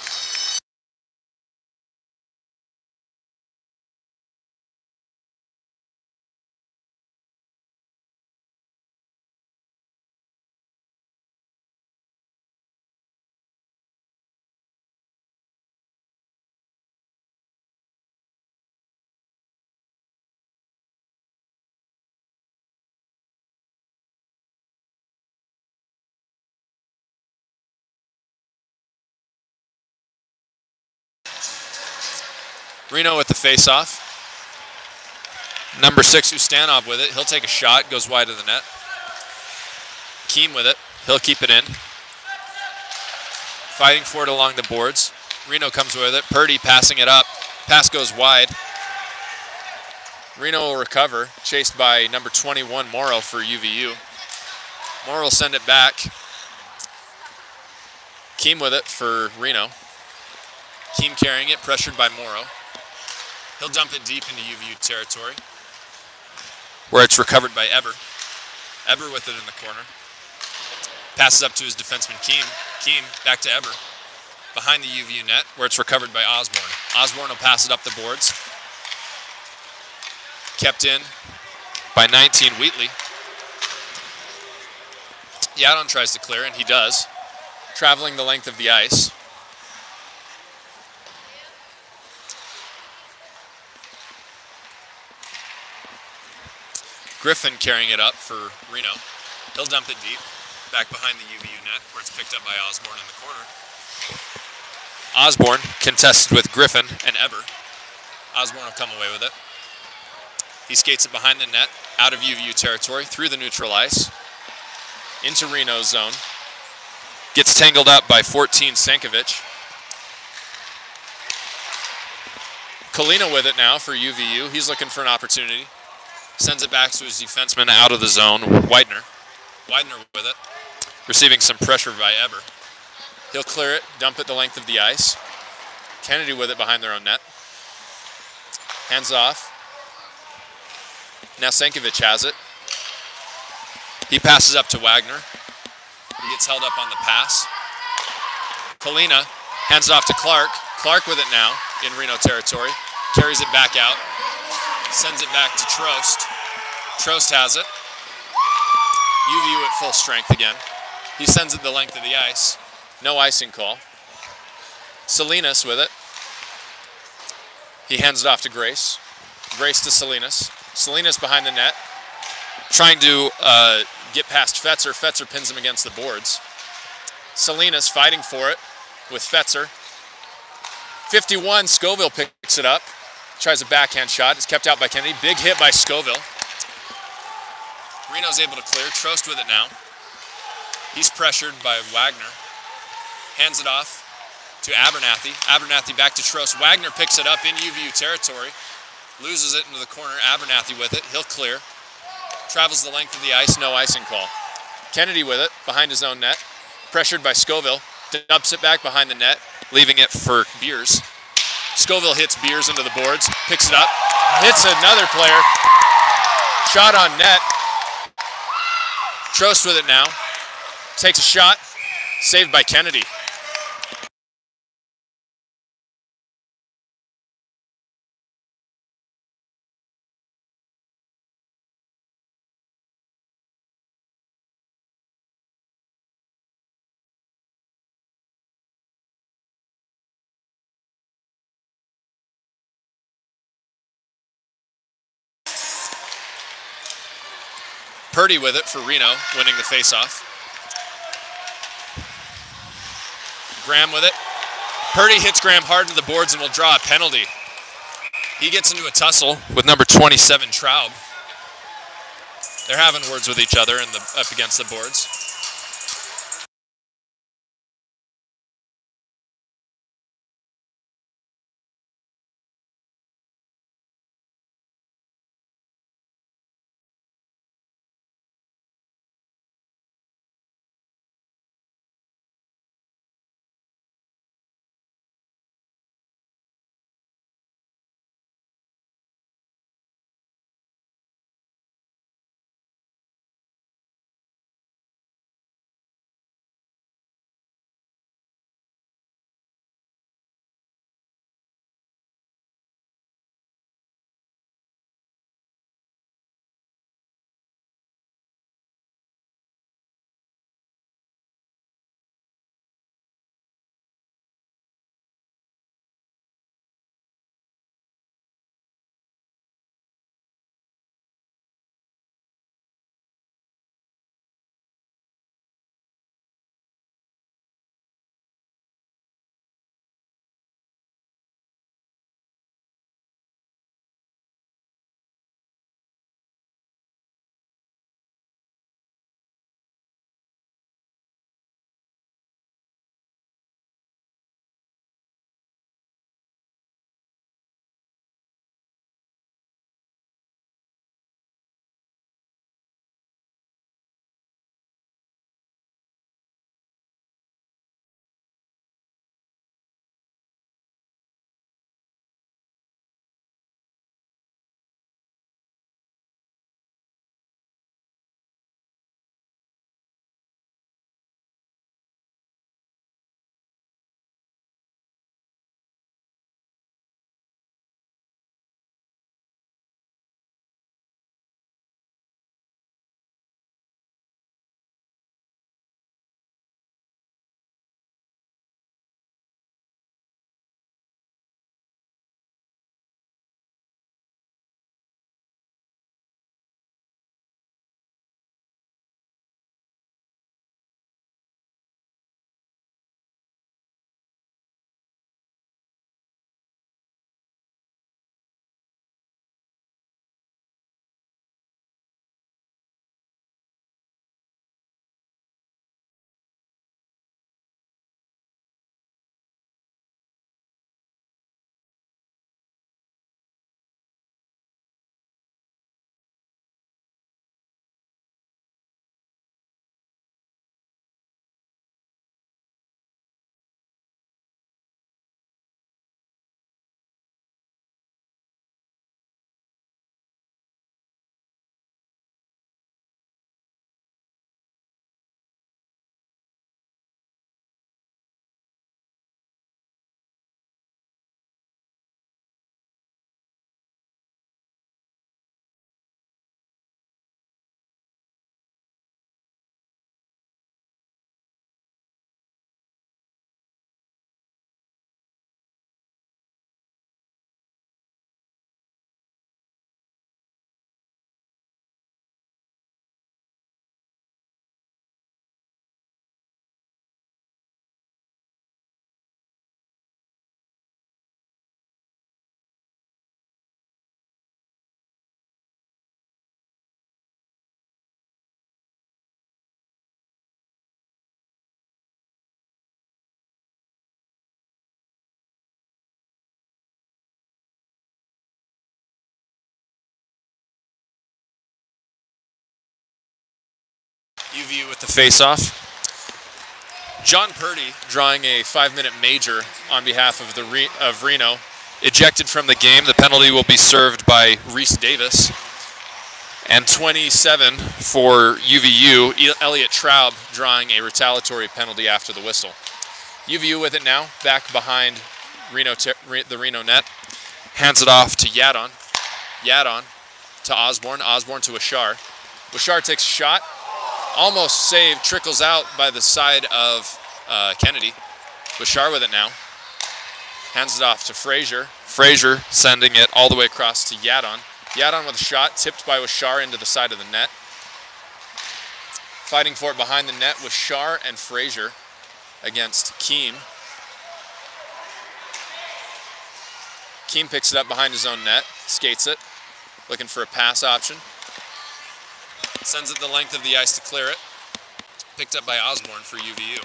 A: Reno with the face-off. Number 6, Ustanov with it. He'll take a shot, goes wide of the net. Keem with it. He'll keep it in. Fighting for it along the boards. Reno comes with it. Purdy passing it up. Pass goes wide. Reno will recover, chased by number 21, Morrow for UVU. Morrow will send it back. Keem with it for Reno. Keem carrying it, pressured by Morrow. He'll dump it deep into UVU territory, where it's recovered by Eber. Eber with it in the corner. Passes up to his defenseman, Keem. Keem back to Eber. Behind the UVU net, where it's recovered by Osborne. Osborne will pass it up the boards. Kept in by 19, Wheatley. Yadon tries to clear, and he does. Traveling the length of the ice. Griffin carrying it up for Reno. He'll dump it deep, back behind the UVU net, where it's picked up by Osborne in the corner. Osborne contested with Griffin and Eber. Osborne will come away with it. He skates it behind the net, out of UVU territory, through the neutral ice, into Reno's zone. Gets tangled up by 14, Sankovic. Kalina with it now for UVU. He's looking for an opportunity. Sends it back to his defenseman out of the zone, Widener. Widener with it, receiving some pressure by Eber. He'll clear it, dump it the length of the ice. Kennedy with it behind their own net. Hands off. Now Sankovic has it. He passes up to Wagner. He gets held up on the pass. Kalina Hands it off to Clark. Clark with it now in Reno territory. Carries it back out. Sends it back to Trost. Trost has it. UVU at full strength again. He sends it the length of the ice. No icing call. Salinas with it. He hands it off to Grace. Grace to Salinas. Salinas behind the net. Trying to get past Fetzer. Fetzer pins him against the boards. Salinas fighting for it with Fetzer. 51, Scoville picks it up. Tries a backhand shot. It's kept out by Kennedy. Big hit by Scoville. Reno's able to clear. Trost with it now. He's pressured by Wagner. Hands it off to Abernathy. Abernathy back to Trost. Wagner picks it up in UVU territory. Loses it into the corner. Abernathy with it. He'll clear. Travels the length of the ice. No icing call. Kennedy with it behind his own net. Pressured by Scoville. Dumps it back behind the net. Leaving it for Beers. Scoville hits Beers into the boards. Picks it up. Hits another player. Shot on net. Trost with it now. Takes a shot. Saved by Kennedy. Purdy with it for Reno, winning the faceoff. Graham with it. Purdy hits Graham hard to the boards and will draw a penalty. He gets into a tussle with number 27, Traub. They're having words with each other up against the boards. UVU with the face-off. John Purdy drawing a 5-minute major on behalf of Reno. Ejected from the game. The penalty will be served by Reese Davis. And 27 for UVU. Elliot Traub drawing a retaliatory penalty after the whistle. UVU with it now, back behind the Reno net. Hands it off to Yadon. Yadon to Osborne. Osborne to Wishar. Wishar takes a shot. Almost saved. Trickles out by the side of Kennedy. Wishar with it now. Hands it off to Frazier. Frazier sending it all the way across to Yadon. Yadon with a shot, tipped by Wishar into the side of the net. Fighting for it behind the net, Wishar and Frazier against Keem. Keem picks it up behind his own net, skates it, looking for a pass option. Sends it the length of the ice to clear it. Picked up by Osborne for UVU.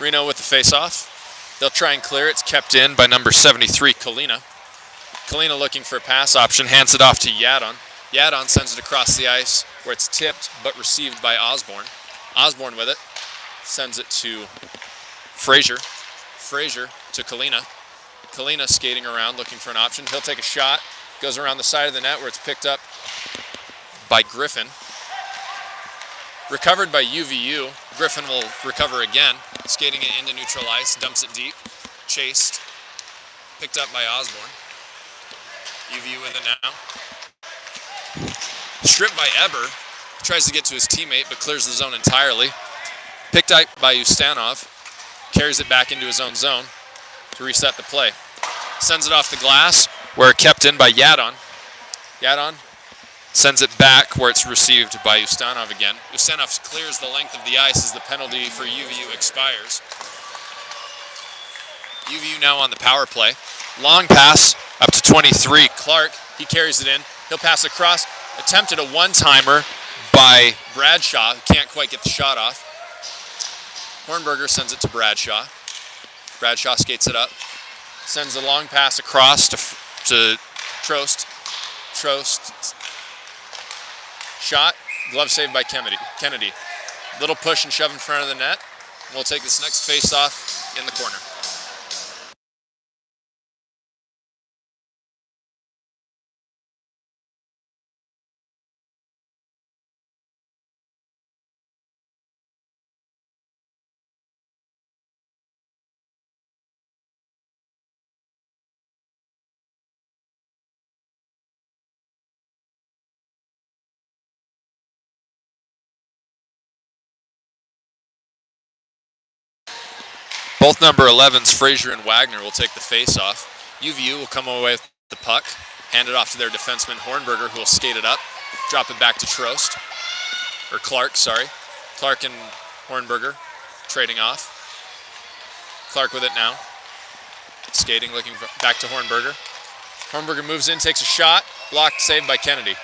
A: Reno with the face-off. They'll try and clear it. It's kept in by number 73, Kalina. Kalina looking for a pass option, hands it off to Yadon. Yadon sends it across the ice where it's tipped but received by Osborne. Osborne with it, sends it to Frazier. Frazier to Kalina. Kalina skating around looking for an option. He'll take a shot, goes around the side of the net where it's picked up by Griffin. Recovered by UVU. Griffin will recover again, skating it into neutral ice, dumps it deep, chased, picked up by Osborne. UVU with it now. Stripped by Eber, tries to get to his teammate but clears the zone entirely. Picked up by Ustanov, carries it back into his own zone to reset the play. Sends it off the glass where kept in by Yadon. Yadon sends it back where it's received by Ustanov again. Ustanov clears the length of the ice as the penalty for UVU expires. UVU now on the power play. Long pass up to 23. Clark, he carries it in. He'll pass across. Attempted a one-timer by Bradshaw. Can't quite get the shot off. Hornberger sends it to Bradshaw. Bradshaw skates it up. Sends a long pass across to Trost. Trost. Shot, glove saved by Kennedy. Little push and shove in front of the net. We'll take this next face-off in the corner. Both number 11s, Frazier and Wagner, will take the face-off. UVU will come away with the puck, hand it off to their defenseman, Hornberger, who will skate it up, drop it back to Trost. Or Clark, sorry. Clark and Hornberger trading off. Clark with it now. Skating, looking back to Hornberger. Hornberger moves in, takes a shot, blocked, saved by Kennedy.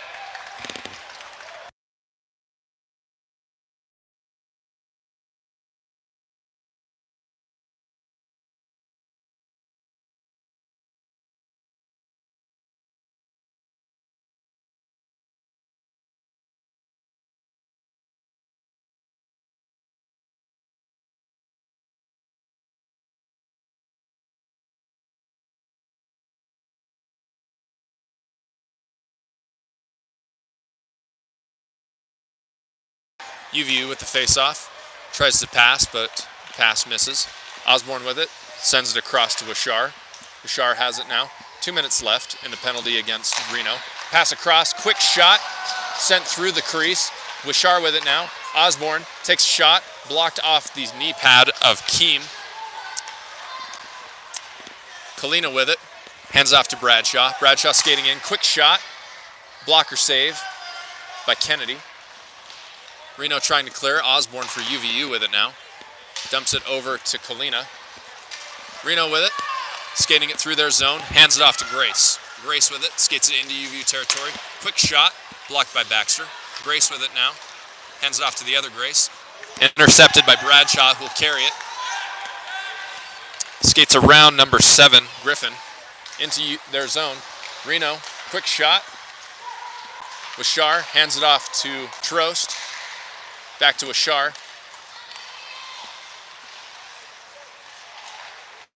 A: UVU with the face-off. Tries to pass, but pass misses. Osborne with it. Sends it across to Wishar. Wishar has it now. 2 minutes left in the penalty against Reno. Pass across. Quick shot. Sent through the crease. Wishar with it now. Osborne takes a shot, blocked off the knee pad of Keem. Kalina with it, hands off to Bradshaw. Bradshaw skating in, quick shot, blocker save by Kennedy. Reno trying to clear, Osborne for UVU with it now. Dumps it over to Kalina. Reno with it, skating it through their zone, hands it off to Grace. Grace with it, skates it into UVU territory. Quick shot, blocked by Baxter. Grace with it now, hands it off to the other Grace. Intercepted by Bradshaw, who'll carry it. Skates around number 7, Griffin, into their zone. Reno, quick shot. Wishar hands it off to Trost. Back to Wishar.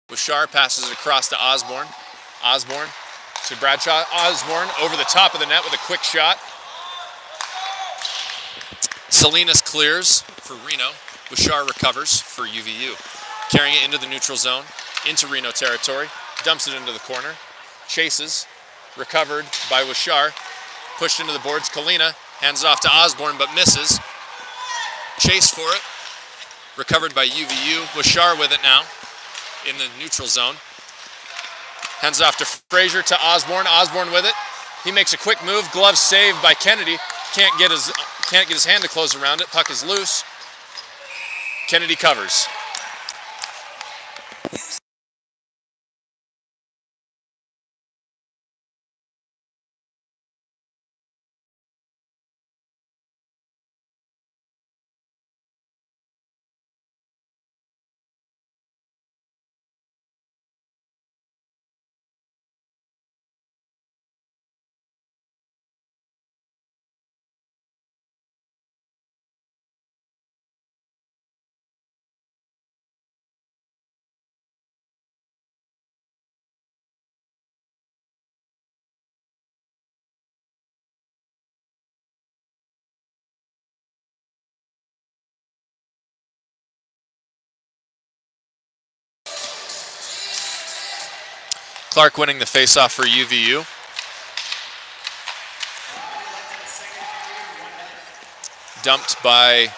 A: Wishar passes it across to Osborne. Osborne to Bradshaw. Osborne over the top of the net with a quick shot. Salinas clears for Reno. Wishar recovers for UVU. Carrying it into the neutral zone, into Reno territory. Dumps it into the corner. Chases. Recovered by Wishar. Pushed into the boards. Kalina hands it off to Osborne but misses. Chase for it. Recovered by UVU. Wishar with it now in the neutral zone. Hands it off to Frazier to Osborne. Osborne with it. He makes a quick move. Glove saved by Kennedy. Can't get his hand to close around it. Puck is loose. Kennedy covers. Clark winning the faceoff for UVU. Dumped by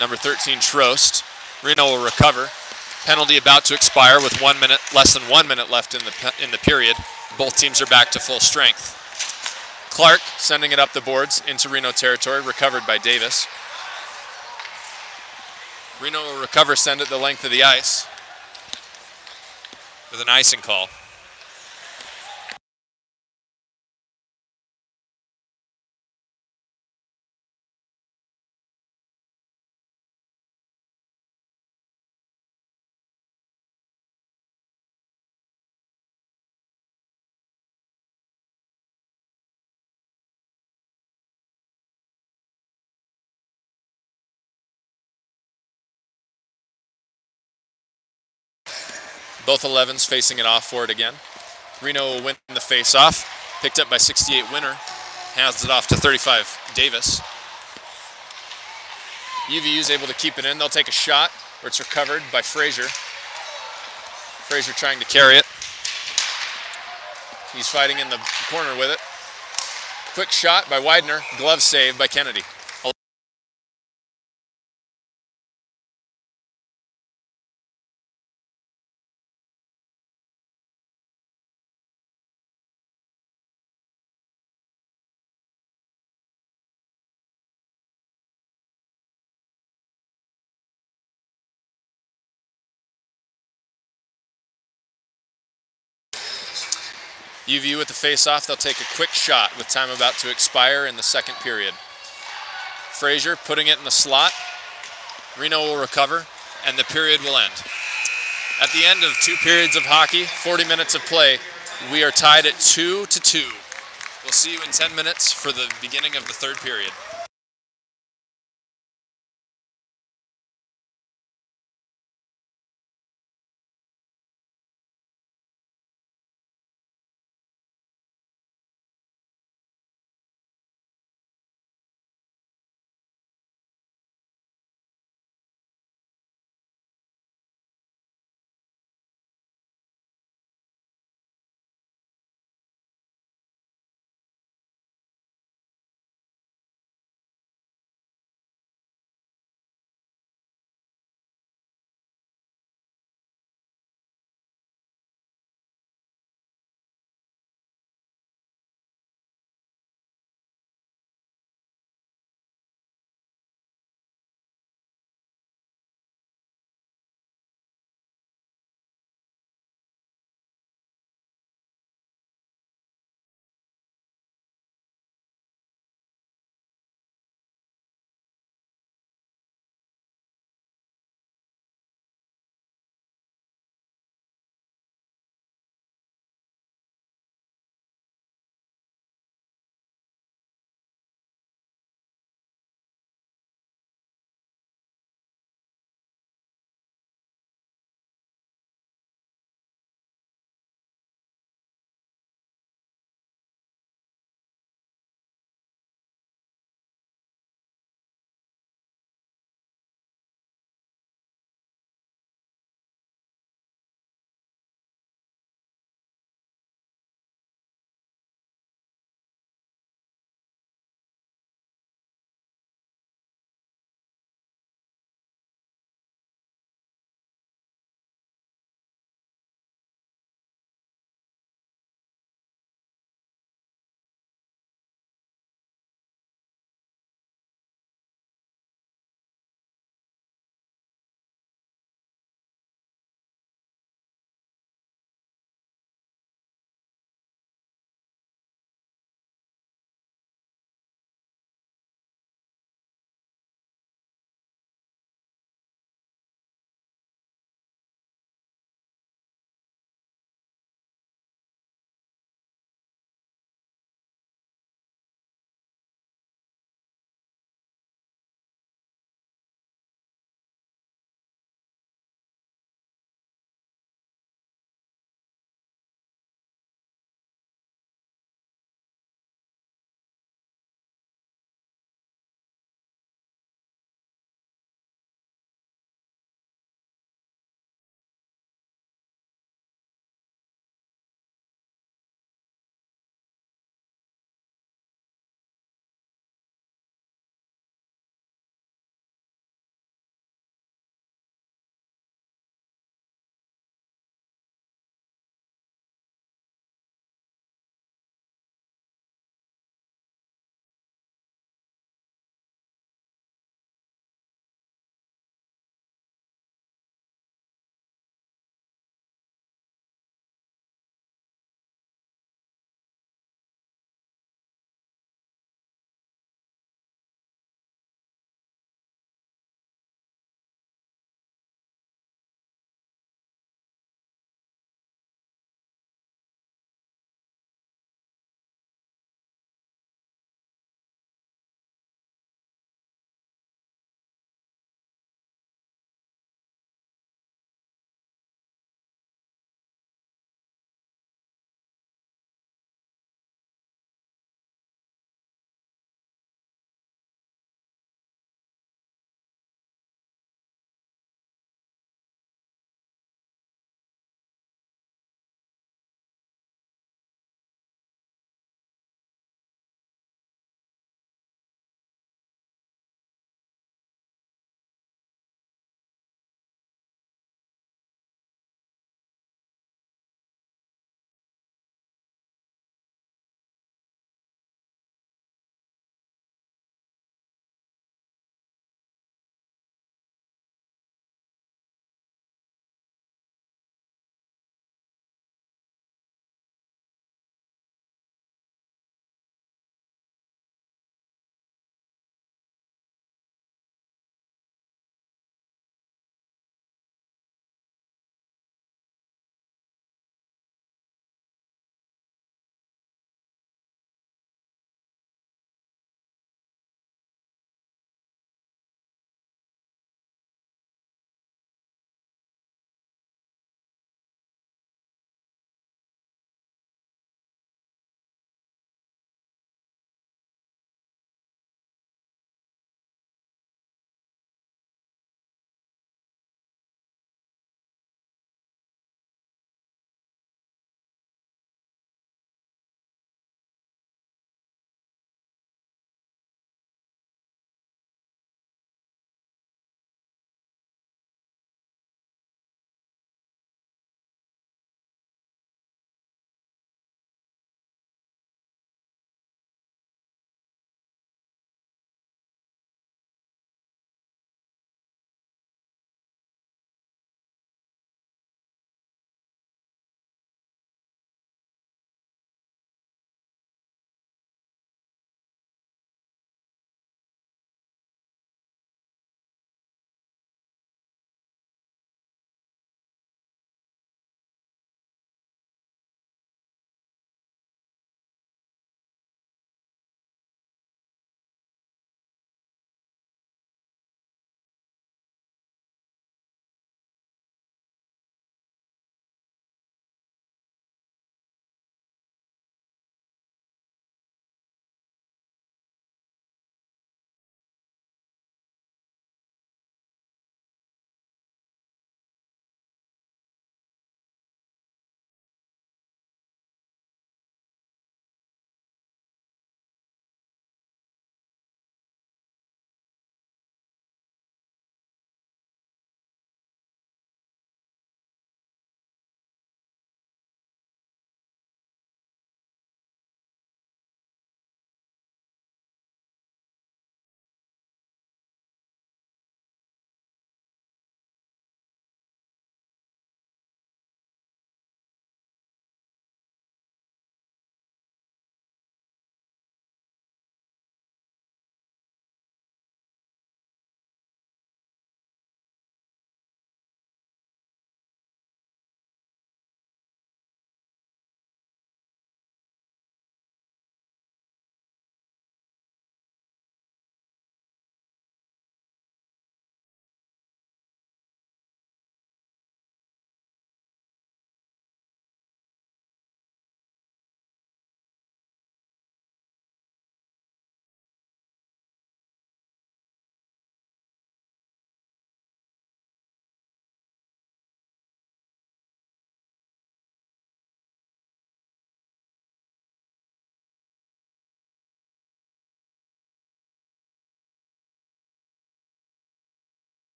A: number 13, Trost. Reno will recover. Penalty about to expire with less than 1 minute left in the period. Both teams are back to full strength. Clark sending it up the boards into Reno territory, recovered by Davis. Reno will recover, send it the length of the ice with an icing call. Both 11s facing it off for it again. Reno will win the face-off. Picked up by 68 Winner. Hands it off to 35 Davis. UVU is able to keep it in. They'll take a shot where it's recovered by Frazier. Frazier trying to carry it. He's fighting in the corner with it. Quick shot by Widener. Glove save by Kennedy. UVU with the face-off. They'll take a quick shot with time about to expire in the second period. Frazier putting it in the slot. Reno will recover, and the period will end. At the end of 2 periods of hockey, 40 minutes of play, we are tied at 2-2. We'll see you in 10 minutes for the beginning of the third period.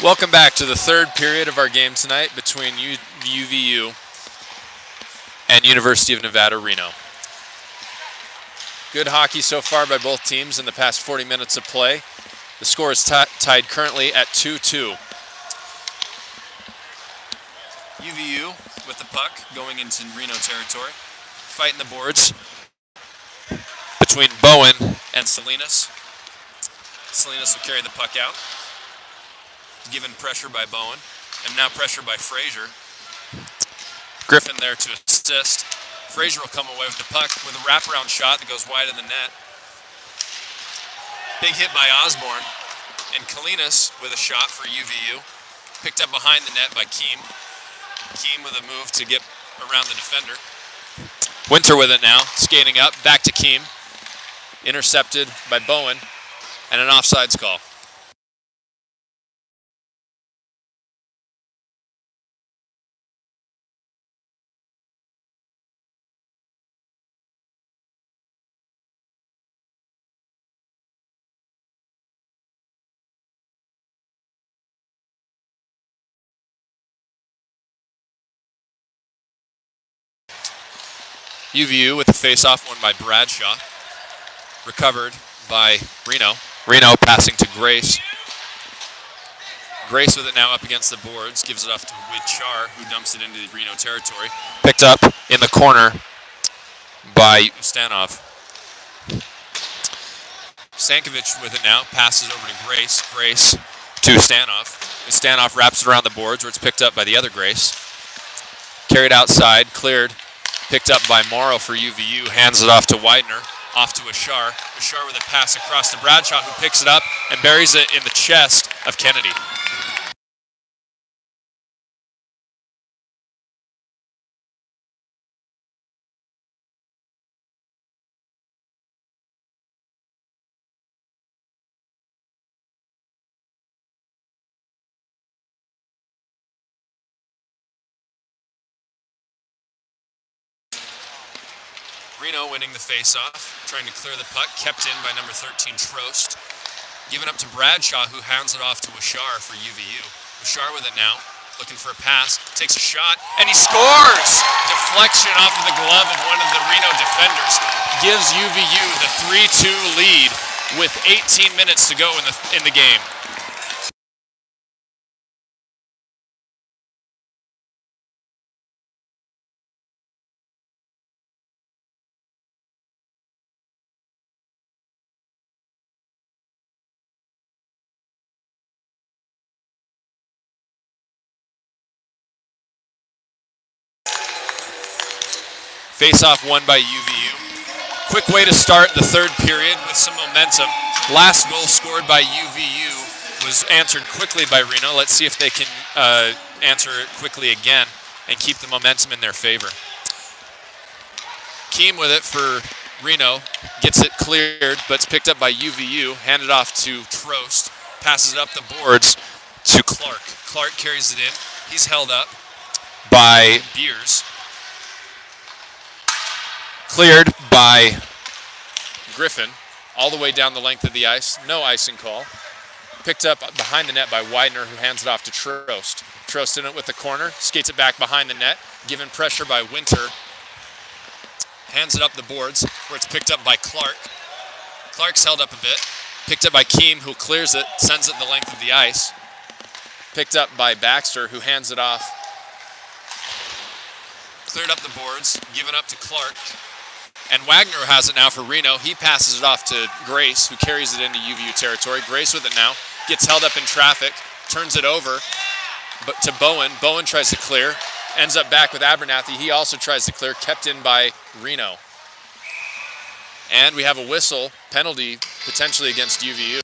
A: Welcome back to the third period of our game tonight between UVU and University of Nevada Reno. Good hockey so far by both teams in the past 40 minutes of play. The score is tied currently at 2-2. UVU with the puck going into Reno territory, fighting the boards between Bowen and Salinas. Salinas will carry the puck out, given pressure by Bowen, and now pressure by Frazier. Griffin there to assist. Frazier will come away with the puck with a wraparound shot that goes wide of the net. Big hit by Osborne, and Kalinas with a shot for UVU. Picked up behind the net by Keem. Keem with a move to get around the defender. Winter with it now, skating up, back to Keem. Intercepted by Bowen, and an offsides call. UVU with the face-off won by Bradshaw. Recovered by Reno. Reno passing to Grace. Grace with it now up against the boards. Gives it off to Wichar, who dumps it into the Reno territory. Picked up in the corner by Stanov. Stankovic with it now. Passes over to Grace. Grace to Stanov. And Stanov wraps it around the boards where it's picked up by the other Grace. Carried outside. Cleared. Picked up by Morrow for UVU, hands it off to Widener, off to Ashar. Ashar with a pass across to Bradshaw, who picks it up and buries it in the chest of Kennedy. Reno winning the face-off, trying to clear the puck, kept in by number 13, Trost. Given up to Bradshaw, who hands it off to Wishar for UVU. Wishar with it now, looking for a pass, takes a shot, and he scores! Deflection off of the glove of one of the Reno defenders gives UVU the 3-2 lead with 18 minutes to go in the game. Face-off won by UVU. Quick way to start the third period with some momentum. Last goal scored by UVU was answered quickly by Reno. Let's see if they can answer it quickly again and keep the momentum in their favor. Keem with it for Reno. Gets it cleared, but it's picked up by UVU. Handed off to Trost. Passes it up the boards to Clark. Clark carries it in. He's held up by Beers. Cleared by Griffin all the way down the length of the ice. No icing call. Picked up behind the net by Widener, who hands it off to Trost. Trost in it with the corner, skates it back behind the net, given pressure by Winter. Hands it up the boards, where it's picked up by Clark. Clark's held up a bit. Picked up by Keem, who clears it, sends it the length of the ice. Picked up by Baxter, who hands it off. Cleared up the boards, given up to Clark. And Wagner has it now for Reno. He passes it off to Grace, who carries it into UVU territory. Grace with it now, gets held up in traffic, turns it over but to Bowen. Bowen tries to clear, ends up back with Abernathy. He also tries to clear, kept in by Reno. And we have a whistle, penalty potentially against UVU.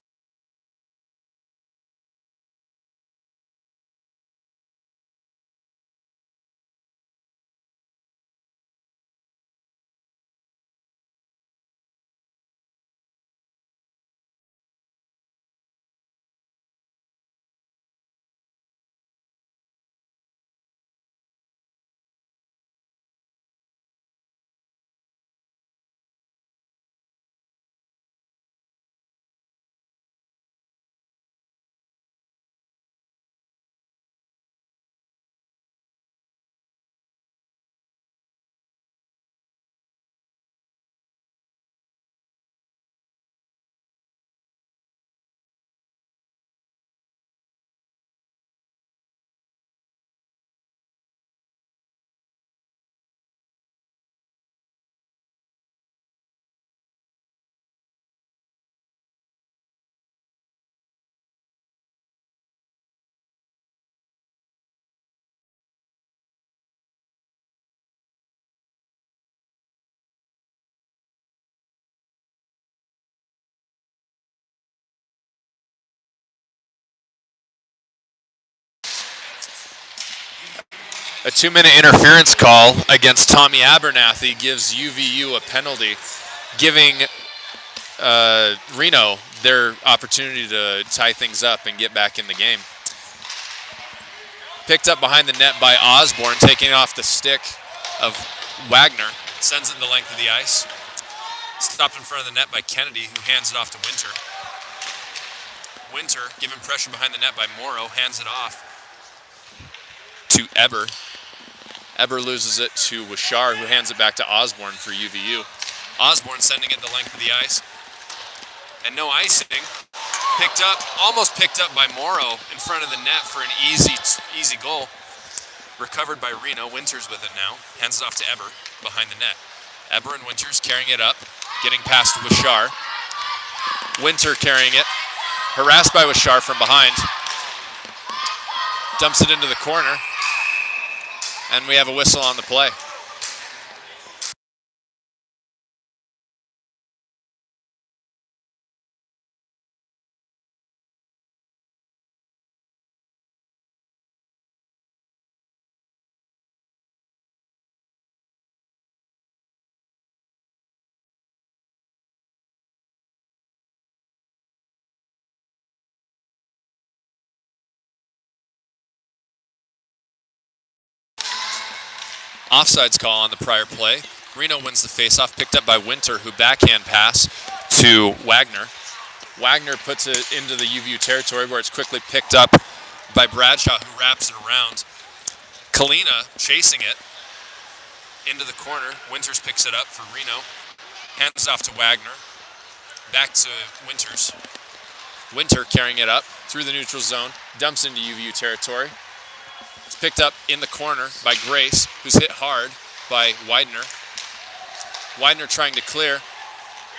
A: A 2-minute interference call against Tommy Abernathy gives UVU a penalty, giving Reno their opportunity to tie things up and get back in the game. Picked up behind the net by Osborne, taking it off the stick of Wagner. Sends it the length of the ice. Stopped in front of the net by Kennedy, who hands it off to Winter. Winter, given pressure behind the net by Morrow, hands it off to Eber. Eber loses it to Wishar, who hands it back to Osborne for UVU. Osborne sending it the length of the ice. And no icing. Almost picked up by Morrow in front of the net for an easy goal. Recovered by Reno. Winters with it now. Hands it off to Eber behind the net. Eber and Winters carrying it up. Getting past Wishar. Winter carrying it. Harassed by Wishar from behind. Dumps it into the corner. And we have a whistle on the play. Offsides call on the prior play. Reno wins the faceoff, picked up by Winter, who backhand pass to Wagner. Wagner puts it into the UVU territory where it's quickly picked up by Bradshaw, who wraps it around. Kalina chasing it into the corner. Winters picks it up for Reno. Hands off to Wagner. Back to Winters. Winter carrying it up through the neutral zone. Dumps into UVU territory. It's picked up in the corner by Grace, who's hit hard by Widener. Widener trying to clear.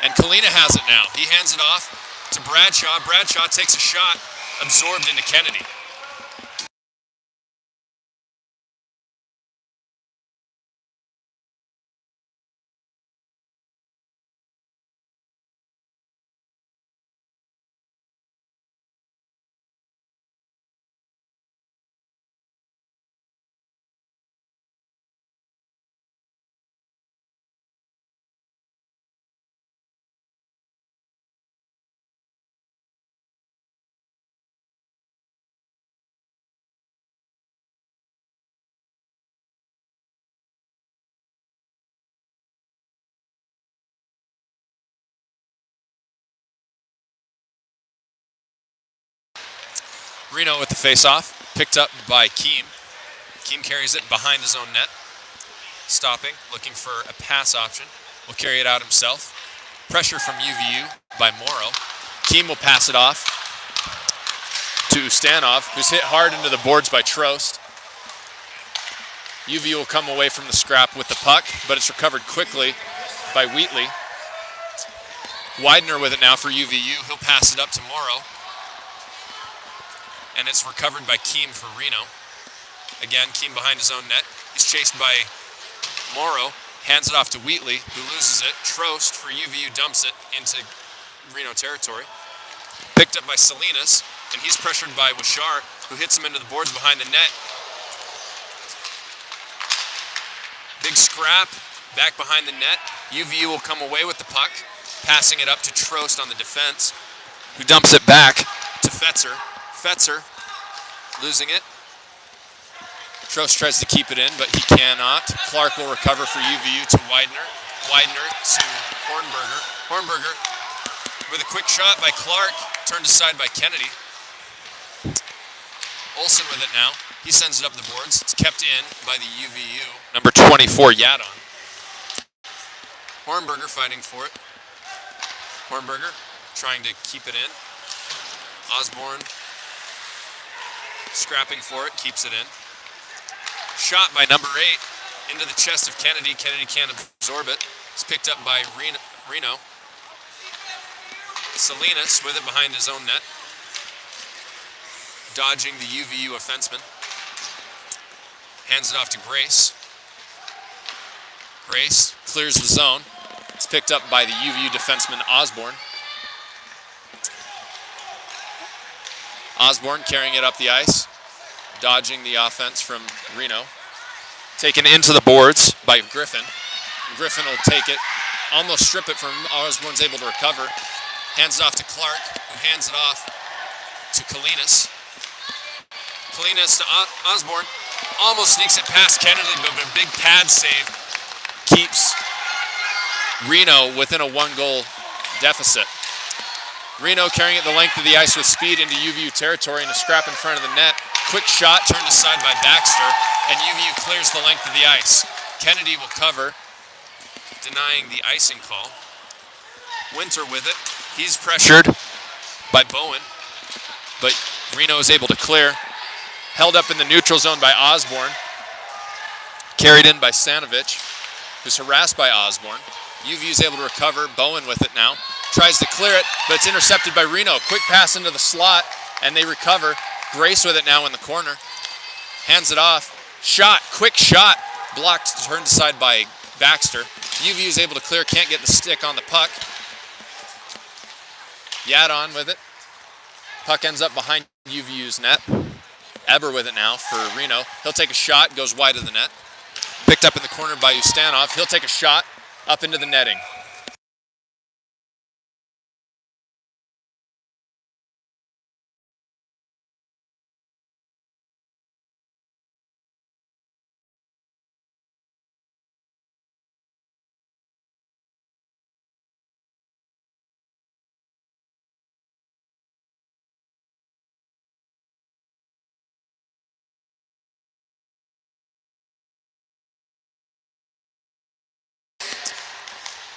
A: And Kalina has it now. He hands it off to Bradshaw. Bradshaw takes a shot, absorbed into Kennedy. Reno with the face-off, picked up by Keem. Keem carries it behind his own net. Stopping, looking for a pass option. Will carry it out himself. Pressure from UVU by Morrow. Keem will pass it off to Stanov, who's hit hard into the boards by Trost. UVU will come away from the scrap with the puck, but it's recovered quickly by Wheatley. Widener with it now for UVU. He'll pass it up to Morrow. And it's recovered by Keem for Reno. Again, Keem behind his own net. He's chased by Morrow. Hands it off to Wheatley, who loses it. Trost for UVU dumps it into Reno territory. Picked up by Salinas, and he's pressured by Wishar, who hits him into the boards behind the net. Big scrap, back behind the net. UVU will come away with the puck, passing it up to Trost on the defense, who dumps it back to Fetzer. Fetzer losing it. Trost tries to keep it in, but he cannot. Clark will recover for UVU to Widener. Widener to Hornberger. Hornberger with a quick shot by Clark, turned aside by Kennedy. Olsen with it now. He sends it up the boards. It's kept in by the UVU. Number 24, Yadon. Hornberger fighting for it. Hornberger trying to keep it in. Osborne scrapping for it, keeps it in. Shot by number 8 into the chest of Kennedy. Kennedy can't absorb it. It's picked up by Reno. Salinas with it behind his own net. Dodging the UVU offenseman. Hands it off to Grace. Grace clears the zone. It's picked up by the UVU defenseman Osborne. Osborne carrying it up the ice, dodging the offense from Reno. Taken into the boards by Griffin. Griffin will take it, almost strip it from Osborne's able to recover. Hands it off to Clark, who hands it off to Kalinas. Kalinas to Osborne, almost sneaks it past Kennedy, but a big pad save keeps Reno within a 1-goal deficit. Reno carrying it the length of the ice with speed into UVU territory and a scrap in front of the net. Quick shot turned aside by Baxter, and UVU clears the length of the ice. Kennedy will cover, denying the icing call. Winter with it. He's pressured by Bowen, but Reno is able to clear. Held up in the neutral zone by Osborne. Carried in by Stanovic, who's harassed by Osborne. UVU is able to recover. Bowen with it now. Tries to clear it, but it's intercepted by Reno. Quick pass into the slot, and they recover. Grace with it now in the corner. Hands it off. Shot, quick shot. Blocked, turned aside by Baxter. UVU is able to clear, can't get the stick on the puck. Yadon with it. Puck ends up behind UVU's net. Eber with it now for Reno. He'll take a shot, goes wide of the net. Picked up in the corner by Ustanov. He'll take a shot up into the netting.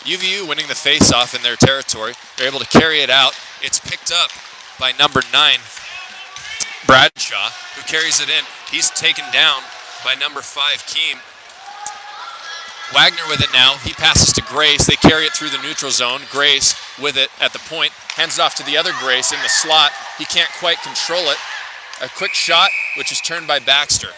A: UVU winning the face-off in their territory. They're able to carry it out. It's picked up by number 9, Bradshaw, who carries it in. He's taken down by number 5, Keem. Wagner with it now. He passes to Grace. They carry it through the neutral zone. Grace with it at the point. Hands it off to the other Grace in the slot. He can't quite control it. A quick shot, which is turned by Baxter.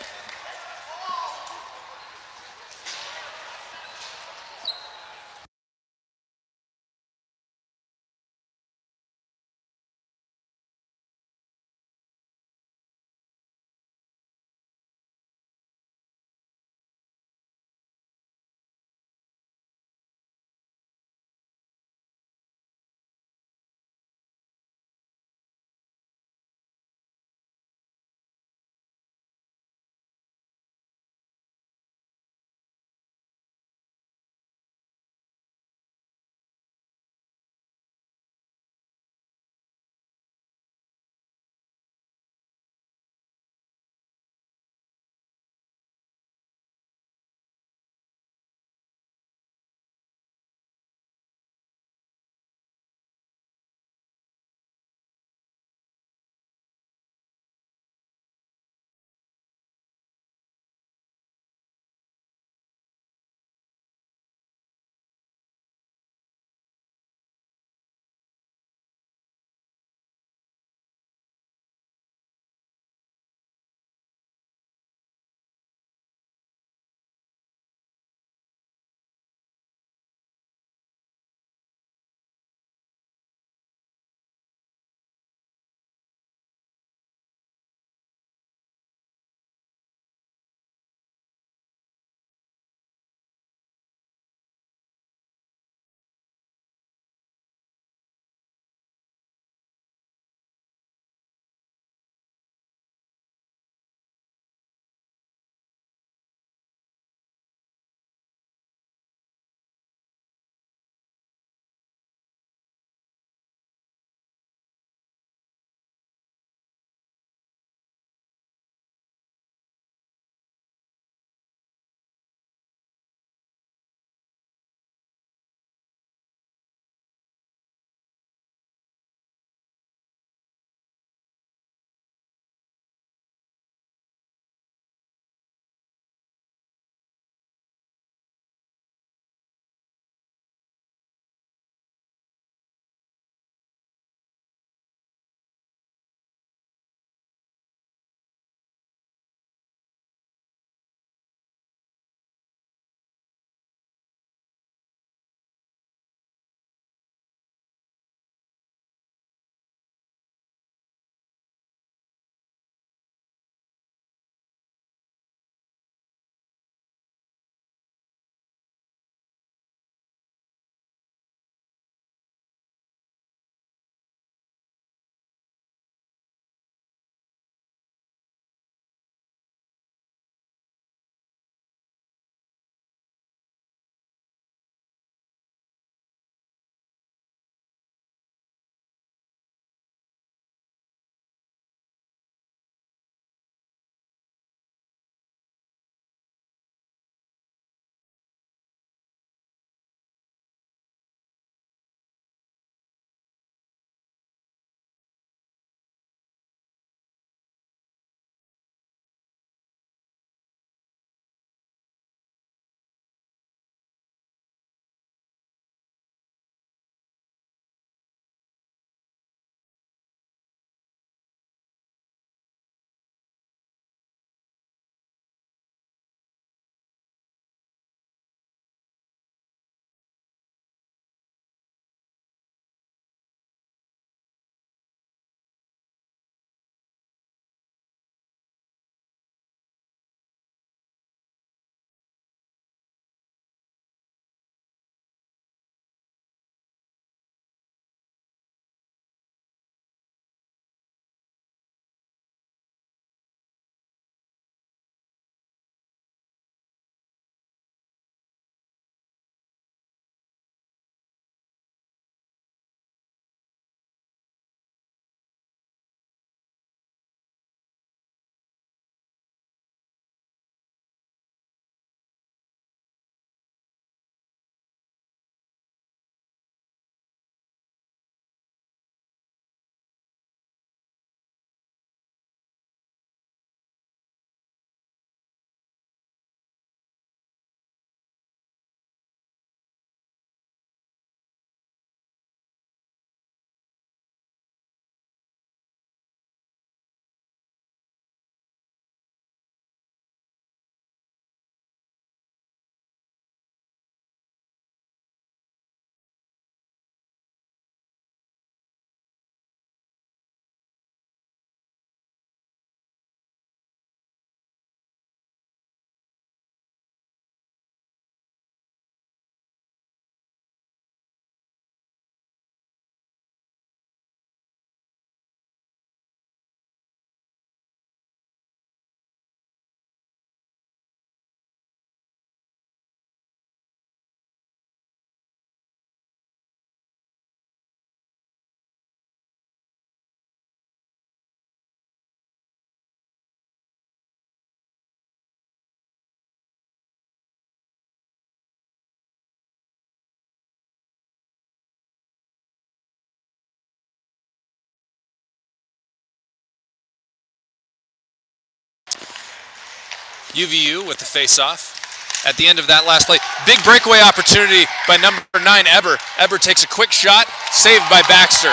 A: UVU with the face-off. At the end of that last play, big breakaway opportunity by number 9, Eber. Eber takes a quick shot, saved by Baxter.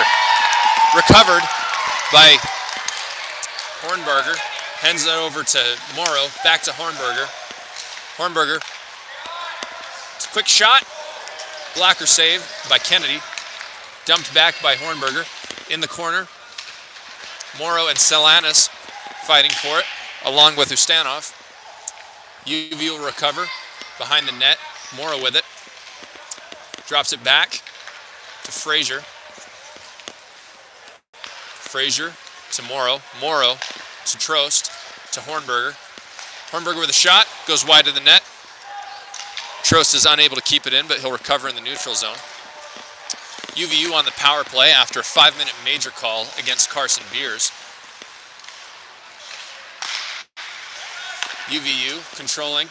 A: Recovered by Hornberger. Hands it over to Morrow, back to Hornberger. Hornberger, it's a quick shot. Blocker save by Kennedy. Dumped back by Hornberger. In the corner, Morrow and Selanis fighting for it, along with Ustanov. UV will recover behind the net. Morrow with it. Drops it back to Frazier. Frazier to Morrow. Morrow to Trost to Hornberger. Hornberger with a shot. Goes wide of the net. Trost is unable to keep it in, but he'll recover in the neutral zone. UVU on the power play after a 5-minute major call against Carson Beers. UVU controlling.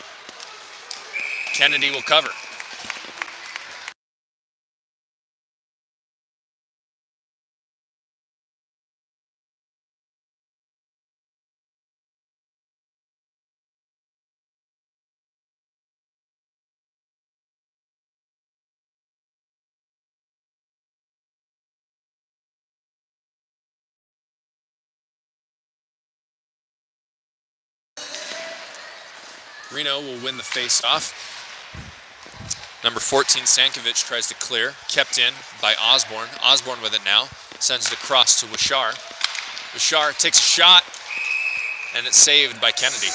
A: Kennedy will cover. Reno will win the face-off. Number 14, Sankovic, tries to clear. Kept in by Osborne. Osborne with it now. Sends it across to Wishar. Wishar takes a shot, and it's saved by Kennedy.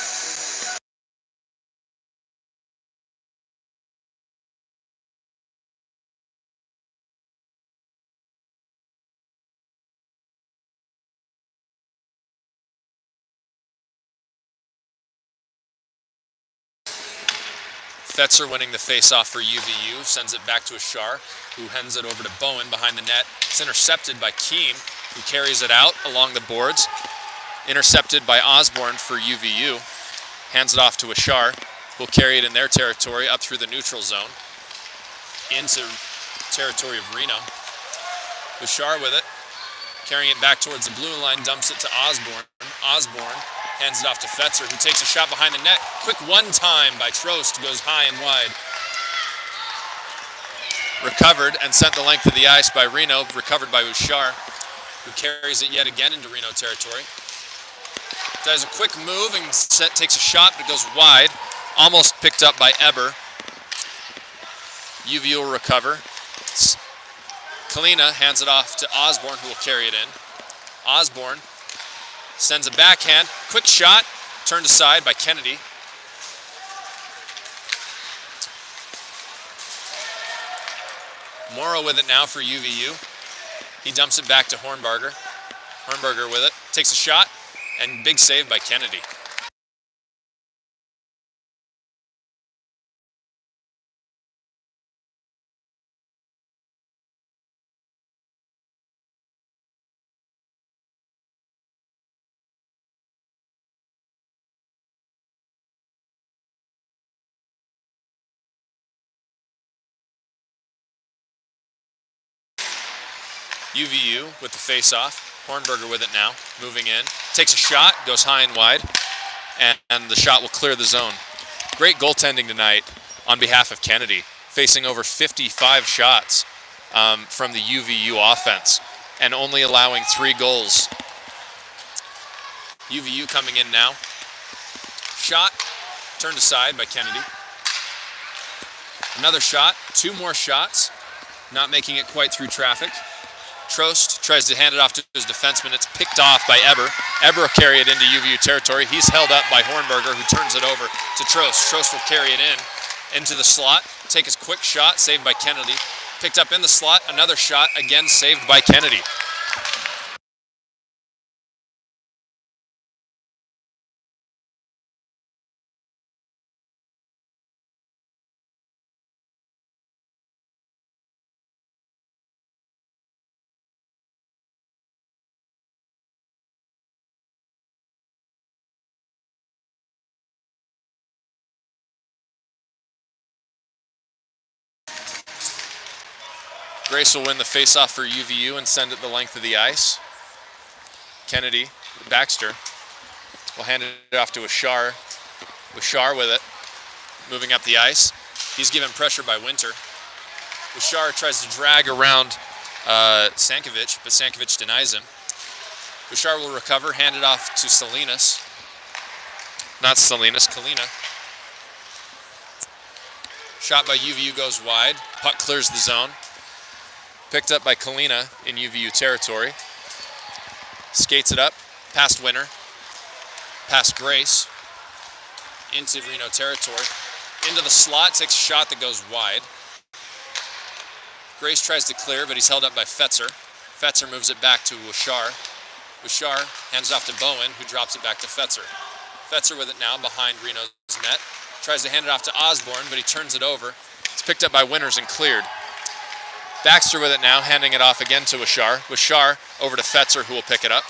A: Fetzer winning the face-off for UVU, sends it back to Ashar, who hands it over to Bowen behind the net. It's intercepted by Keem, who carries it out along the boards. Intercepted by Osborne for UVU. Hands it off to Ashar, who'll carry it in their territory up through the neutral zone into territory of Reno. Ashar with it, carrying it back towards the blue line, dumps it to Osborne. Osborne hands it off to Fetzer, who takes a shot behind the net. Quick one-time by Trost, goes high and wide. Recovered and sent the length of the ice by Reno, recovered by Ushar, who carries it yet again into Reno territory. Does a quick move and takes a shot, but it goes wide. Almost picked up by Eber. UV will recover. Kalina hands it off to Osborne, who will carry it in. Osborne sends a backhand, quick shot, turned aside by Kennedy. Morrow with it now for UVU. He dumps it back to Hornberger. Hornberger with it, takes a shot, and big save by Kennedy. UVU with the face-off. Hornberger with it now, moving in. Takes a shot, goes high and wide, and the shot will clear the zone. Great goaltending tonight on behalf of Kennedy, facing over 55 shots from the UVU offense and only allowing 3 goals. UVU coming in now. Shot, turned aside by Kennedy. Another shot, 2 more shots, not making it quite through traffic. Trost tries to hand it off to his defenseman. It's picked off by Eber. Eber will carry it into UVU territory. He's held up by Hornberger, who turns it over to Trost. Trost will carry it into the slot. Take his quick shot, saved by Kennedy. Picked up in the slot, another shot, again saved by Kennedy. Grace will win the faceoff for UVU and send it the length of the ice. Kennedy, Baxter, will hand it off to Ashar, Bouchard with it, moving up the ice. He's given pressure by Winter. Bouchard tries to drag around Sankovic, but Sankovic denies him. Bouchard will recover, hand it off to Salinas. Not Salinas, Kalina. Shot by UVU goes wide. Puck clears the zone. Picked up by Kalina in UVU territory. Skates it up, past Winter, past Grace, into Reno territory. Into the slot, takes a shot that goes wide. Grace tries to clear, but he's held up by Fetzer. Fetzer moves it back to Bouchard. Bouchard hands it off to Bowen, who drops it back to Fetzer. Fetzer with it now behind Reno's net. Tries to hand it off to Osborne, but he turns it over. It's picked up by Winters and cleared. Baxter with it now, handing it off again to Bouchard. Bouchard over to Fetzer, who will pick it up.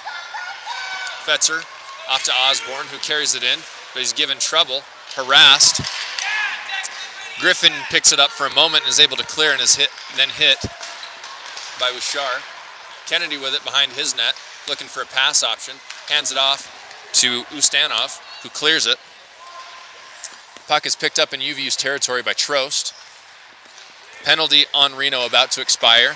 A: Fetzer off to Osborne, who carries it in, but he's given trouble, harassed. Griffin picks it up for a moment and is able to clear and is hit by Bouchard. Kennedy with it behind his net, looking for a pass option. Hands it off to Ustanov, who clears it. Puck is picked up in UVU's territory by Trost. Penalty on Reno about to expire.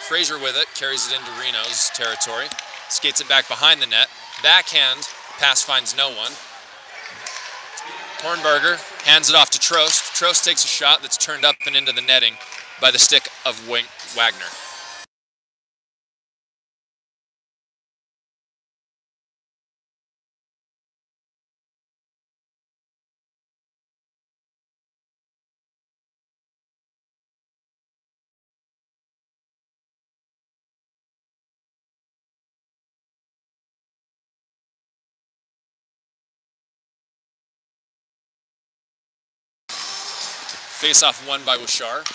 A: Fraser with it, carries it into Reno's territory. Skates it back behind the net. Backhand, pass finds no one. Hornberger hands it off to Trost. Trost takes a shot that's turned up and into the netting by the stick of Wagner. Face-off won by Bouchard.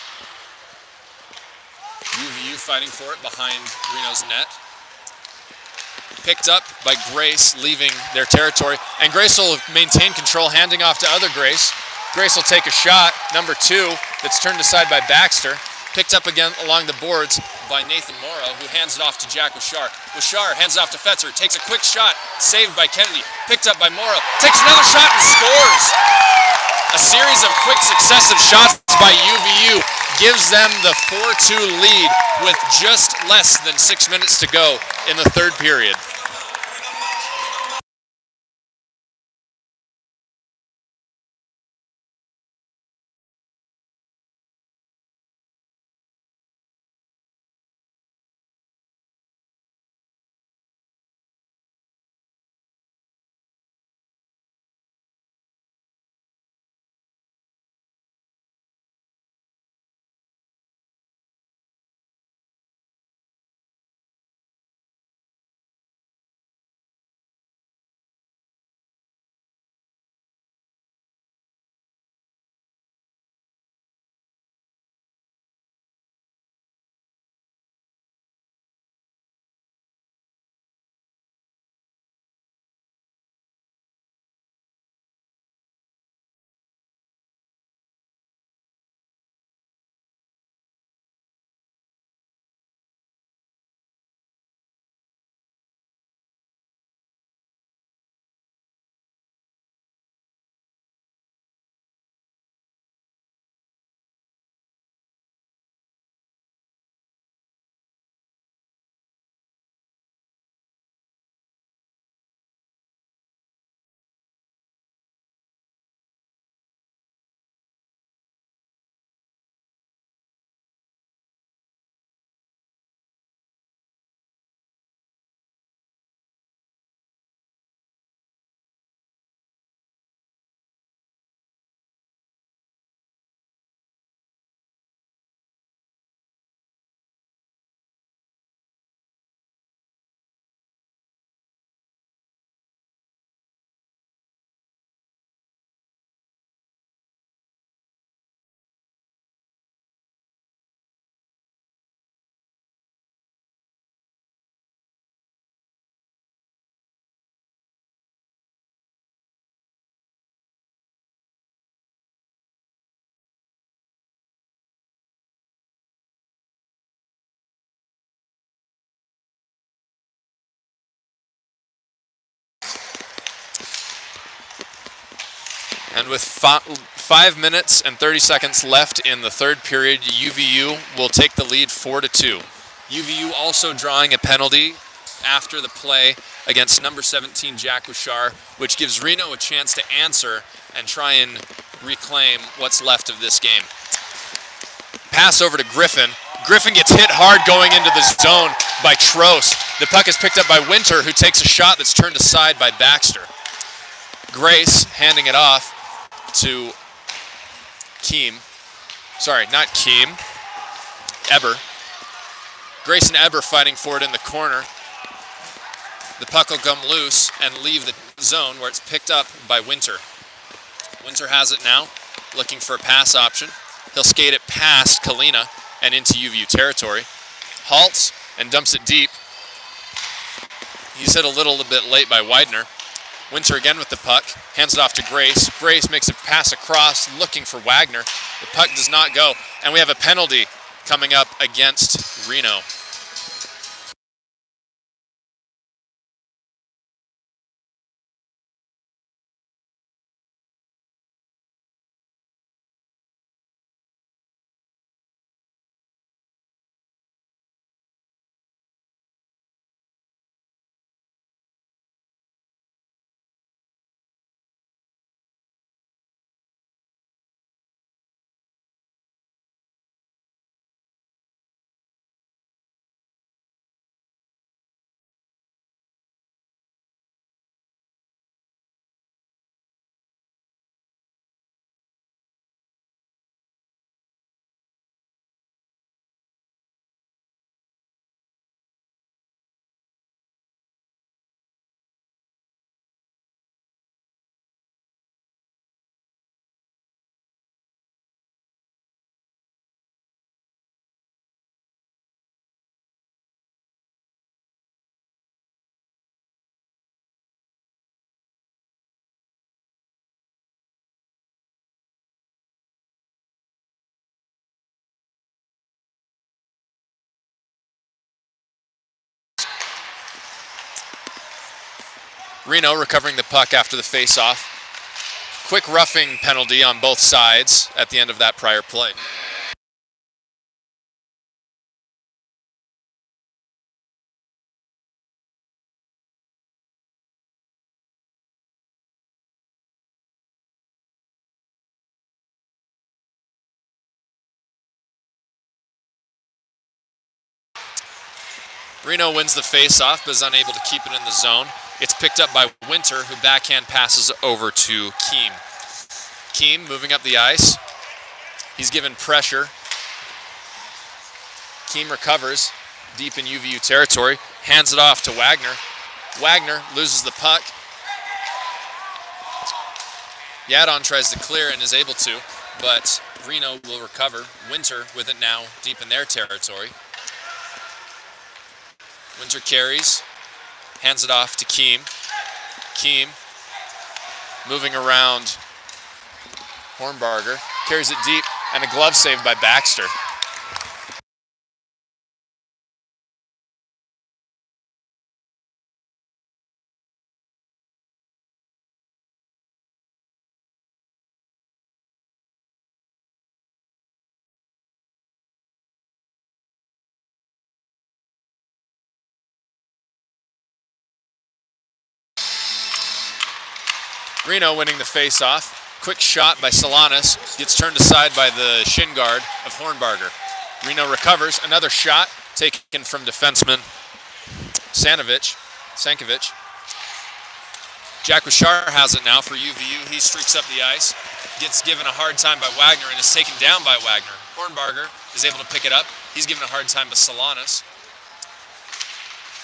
A: UVU fighting for it behind Reno's net. Picked up by Grace, leaving their territory. And Grace will maintain control, handing off to other Grace. Grace will take a shot, number 2, that's turned aside by Baxter. Picked up again along the boards by Nathan Morrow, who hands it off to Jack Bouchard. Bouchard hands it off to Fetzer, takes a quick shot, saved by Kennedy. Picked up by Morrow, takes another shot and scores! A series of quick successive shots by UVU gives them the 4-2 lead with just less than 6 minutes to go in the third period. And with 5 minutes and 30 seconds left in the third period, UVU will take the lead 4-2. UVU also drawing a penalty after the play against number 17, Jack Bouchard, which gives Reno a chance to answer and try and reclaim what's left of this game. Pass over to Griffin. Griffin gets hit hard going into the zone by Trost. The puck is picked up by Winter, who takes a shot that's turned aside by Baxter. Grace handing it off to Keem. Sorry, not Keem. Eber. Grace and Eber fighting for it in the corner. The puck will come loose and leave the zone where it's picked up by Winter. Winter has it now, looking for a pass option. He'll skate it past Kalina and into UVU territory. Halts and dumps it deep. He's hit a little bit late by Widener. Winter again with the puck, hands it off to Grace. Grace makes a pass across, looking for Wagner. The puck does not go, and we have a penalty coming up against Reno. Reno recovering the puck after the face-off. Quick roughing penalty on both sides at the end of that prior play. Reno wins the face-off, but is unable to keep it in the zone. It's picked up by Winter, who backhand passes over to Keem. Keem moving up the ice. He's given pressure. Keem recovers deep in UVU territory, hands it off to Wagner. Wagner loses the puck. Yadon tries to clear and is able to, but Reno will recover. Winter with it now deep in their territory. Winter carries, hands it off to Keem. Keem moving around Hornbarger, carries it deep, and a glove save by Baxter. Reno winning the face-off. Quick shot by Solanas, gets turned aside by the shin guard of Hornbarger. Reno recovers, another shot taken from defenseman Sankovic. Jack Bouchard has it now for UVU. He streaks up the ice, gets given a hard time by Wagner and is taken down by Wagner. Hornbarger is able to pick it up. He's given a hard time to Solanas.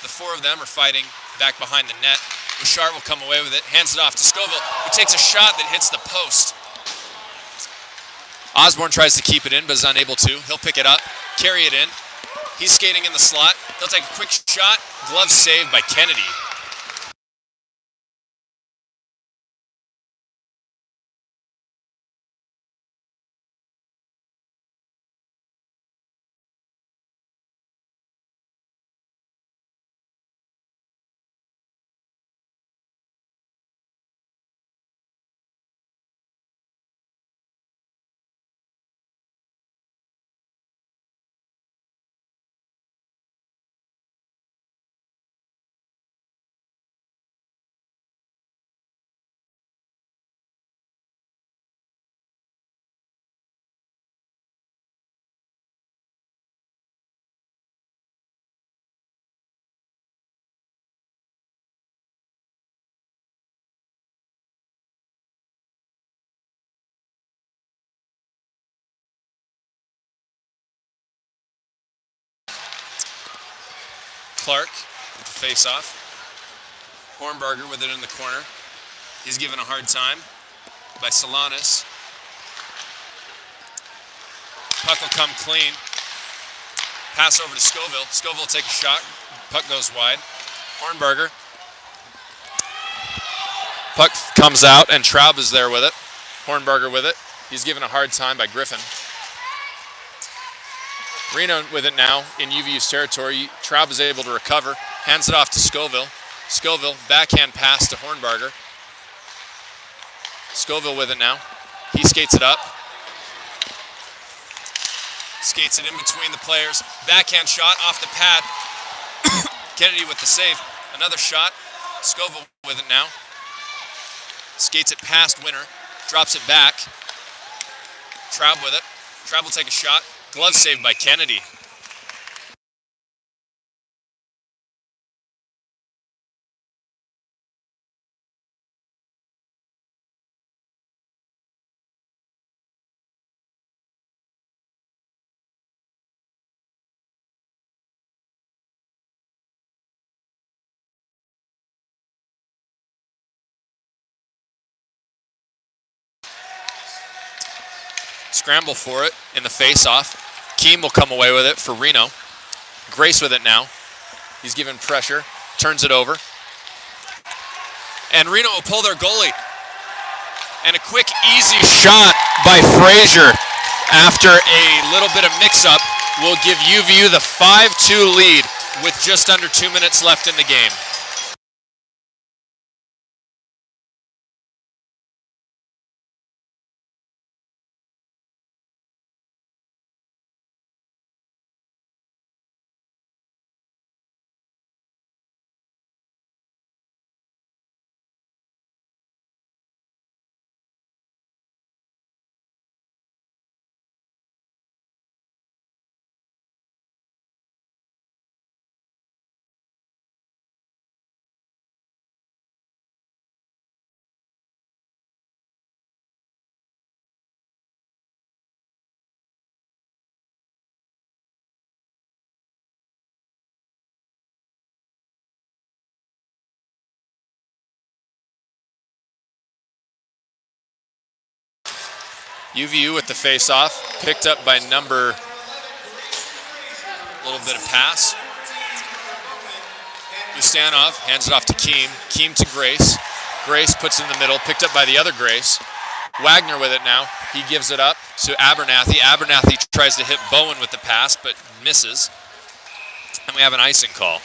A: The four of them are fighting back behind the net. Bouchard will come away with it, hands it off to Scoville, who takes a shot that hits the post. Osborne tries to keep it in, but is unable to. He'll pick it up, carry it in. He's skating in the slot. He'll take a quick shot. Glove saved by Kennedy. Clark with the face-off. Hornberger with it in the corner. He's given a hard time by Solanas. Puck will come clean. Pass over to Scoville. Scoville will take a shot. Puck goes wide. Hornberger. Puck comes out, and Traub is there with it. Hornberger with it. He's given a hard time by Griffin. Reno with it now in UVU's territory. Traub is able to recover. Hands it off to Scoville. Scoville, backhand pass to Hornberger. Scoville with it now. He skates it up. Skates it in between the players. Backhand shot off the pad. Kennedy with the save. Another shot. Scoville with it now. Skates it past Winter. Drops it back. Traub with it. Traub will take a shot. Glove save by Kennedy. Scramble for it in the face-off. Keem will come away with it for Reno. Grace with it now. He's given pressure. Turns it over. And Reno will pull their goalie. And a quick, easy shot by Frazier after a little bit of mix-up will give UVU the 5-2 lead with just under 2 minutes left in the game. UVU with the face-off, picked up by number, a little bit of pass. Ustanov hands it off to Keem. Keem to Grace. Grace puts it in the middle, picked up by the other Grace. Wagner with it now. He gives it up to Abernathy. Abernathy tries to hit Bowen with the pass, but misses. And we have an icing call.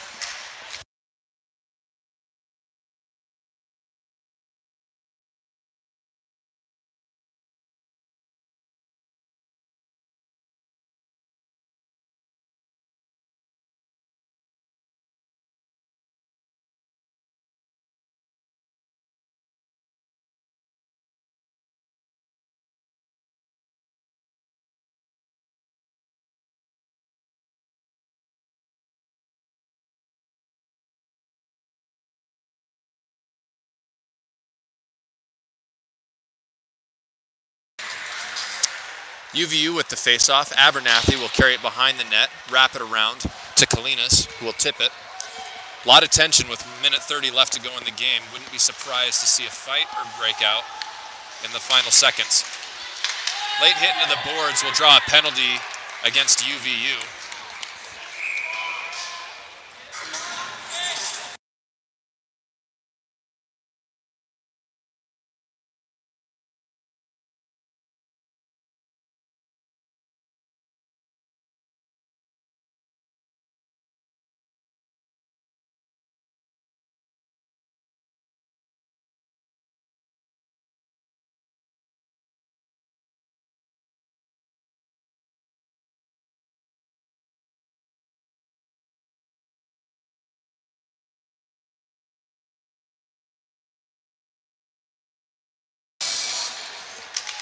A: UVU with the face-off. Abernathy will carry it behind the net, wrap it around to Kalinas, who will tip it. A lot of tension with minute 30 left to go in the game. Wouldn't be surprised to see a fight or breakout in the final seconds. Late hit into the boards will draw a penalty against UVU.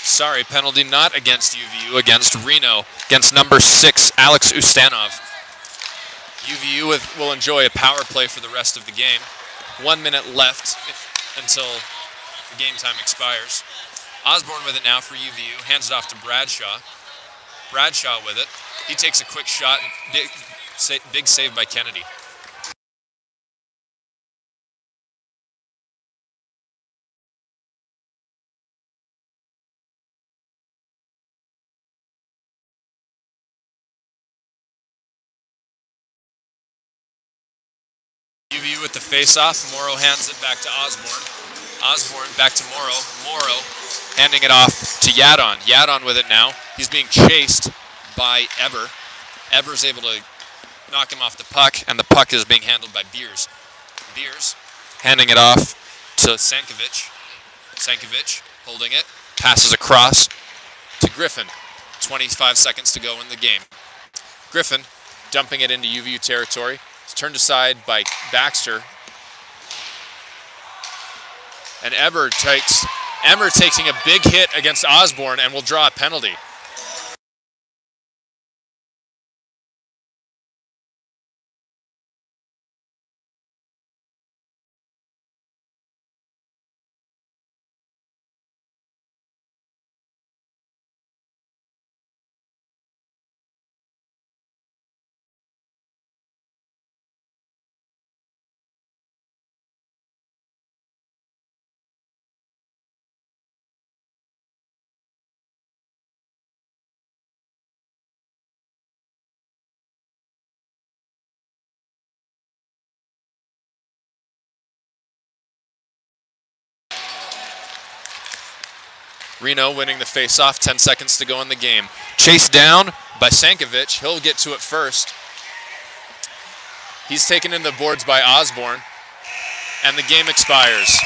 A: Sorry, penalty not against UVU, against Reno, against number 6, Alex Ustanov. UVU will enjoy a power play for the rest of the game. 1 minute left until the game time expires. Osborne with it now for UVU, hands it off to Bradshaw. Bradshaw with it. He takes a quick shot, big save by Kennedy. UVU with the face-off. Morrow hands it back to Osborne. Osborne back to Morrow. Morrow handing it off to Yadon. Yadon with it now. He's being chased by Eber. Eber's able to knock him off the puck, and the puck is being handled by Beers. Beers handing it off to Sankovic. Sankovic holding it. Passes across to Griffin. 25 seconds to go in the game. Griffin dumping it into UVU territory. It's turned aside by Baxter. And Eber taking a big hit against Osborne and will draw a penalty. Reno winning the face-off, 10 seconds to go in the game. Chased down by Sankovic. He'll get to it first. He's taken in the boards by Osborne, and the game expires.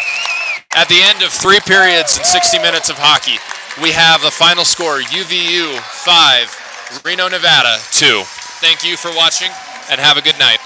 A: At the end of 3 periods and 60 minutes of hockey, we have the final score, UVU 5, Reno, Nevada 2. Thank you for watching, and have a good night.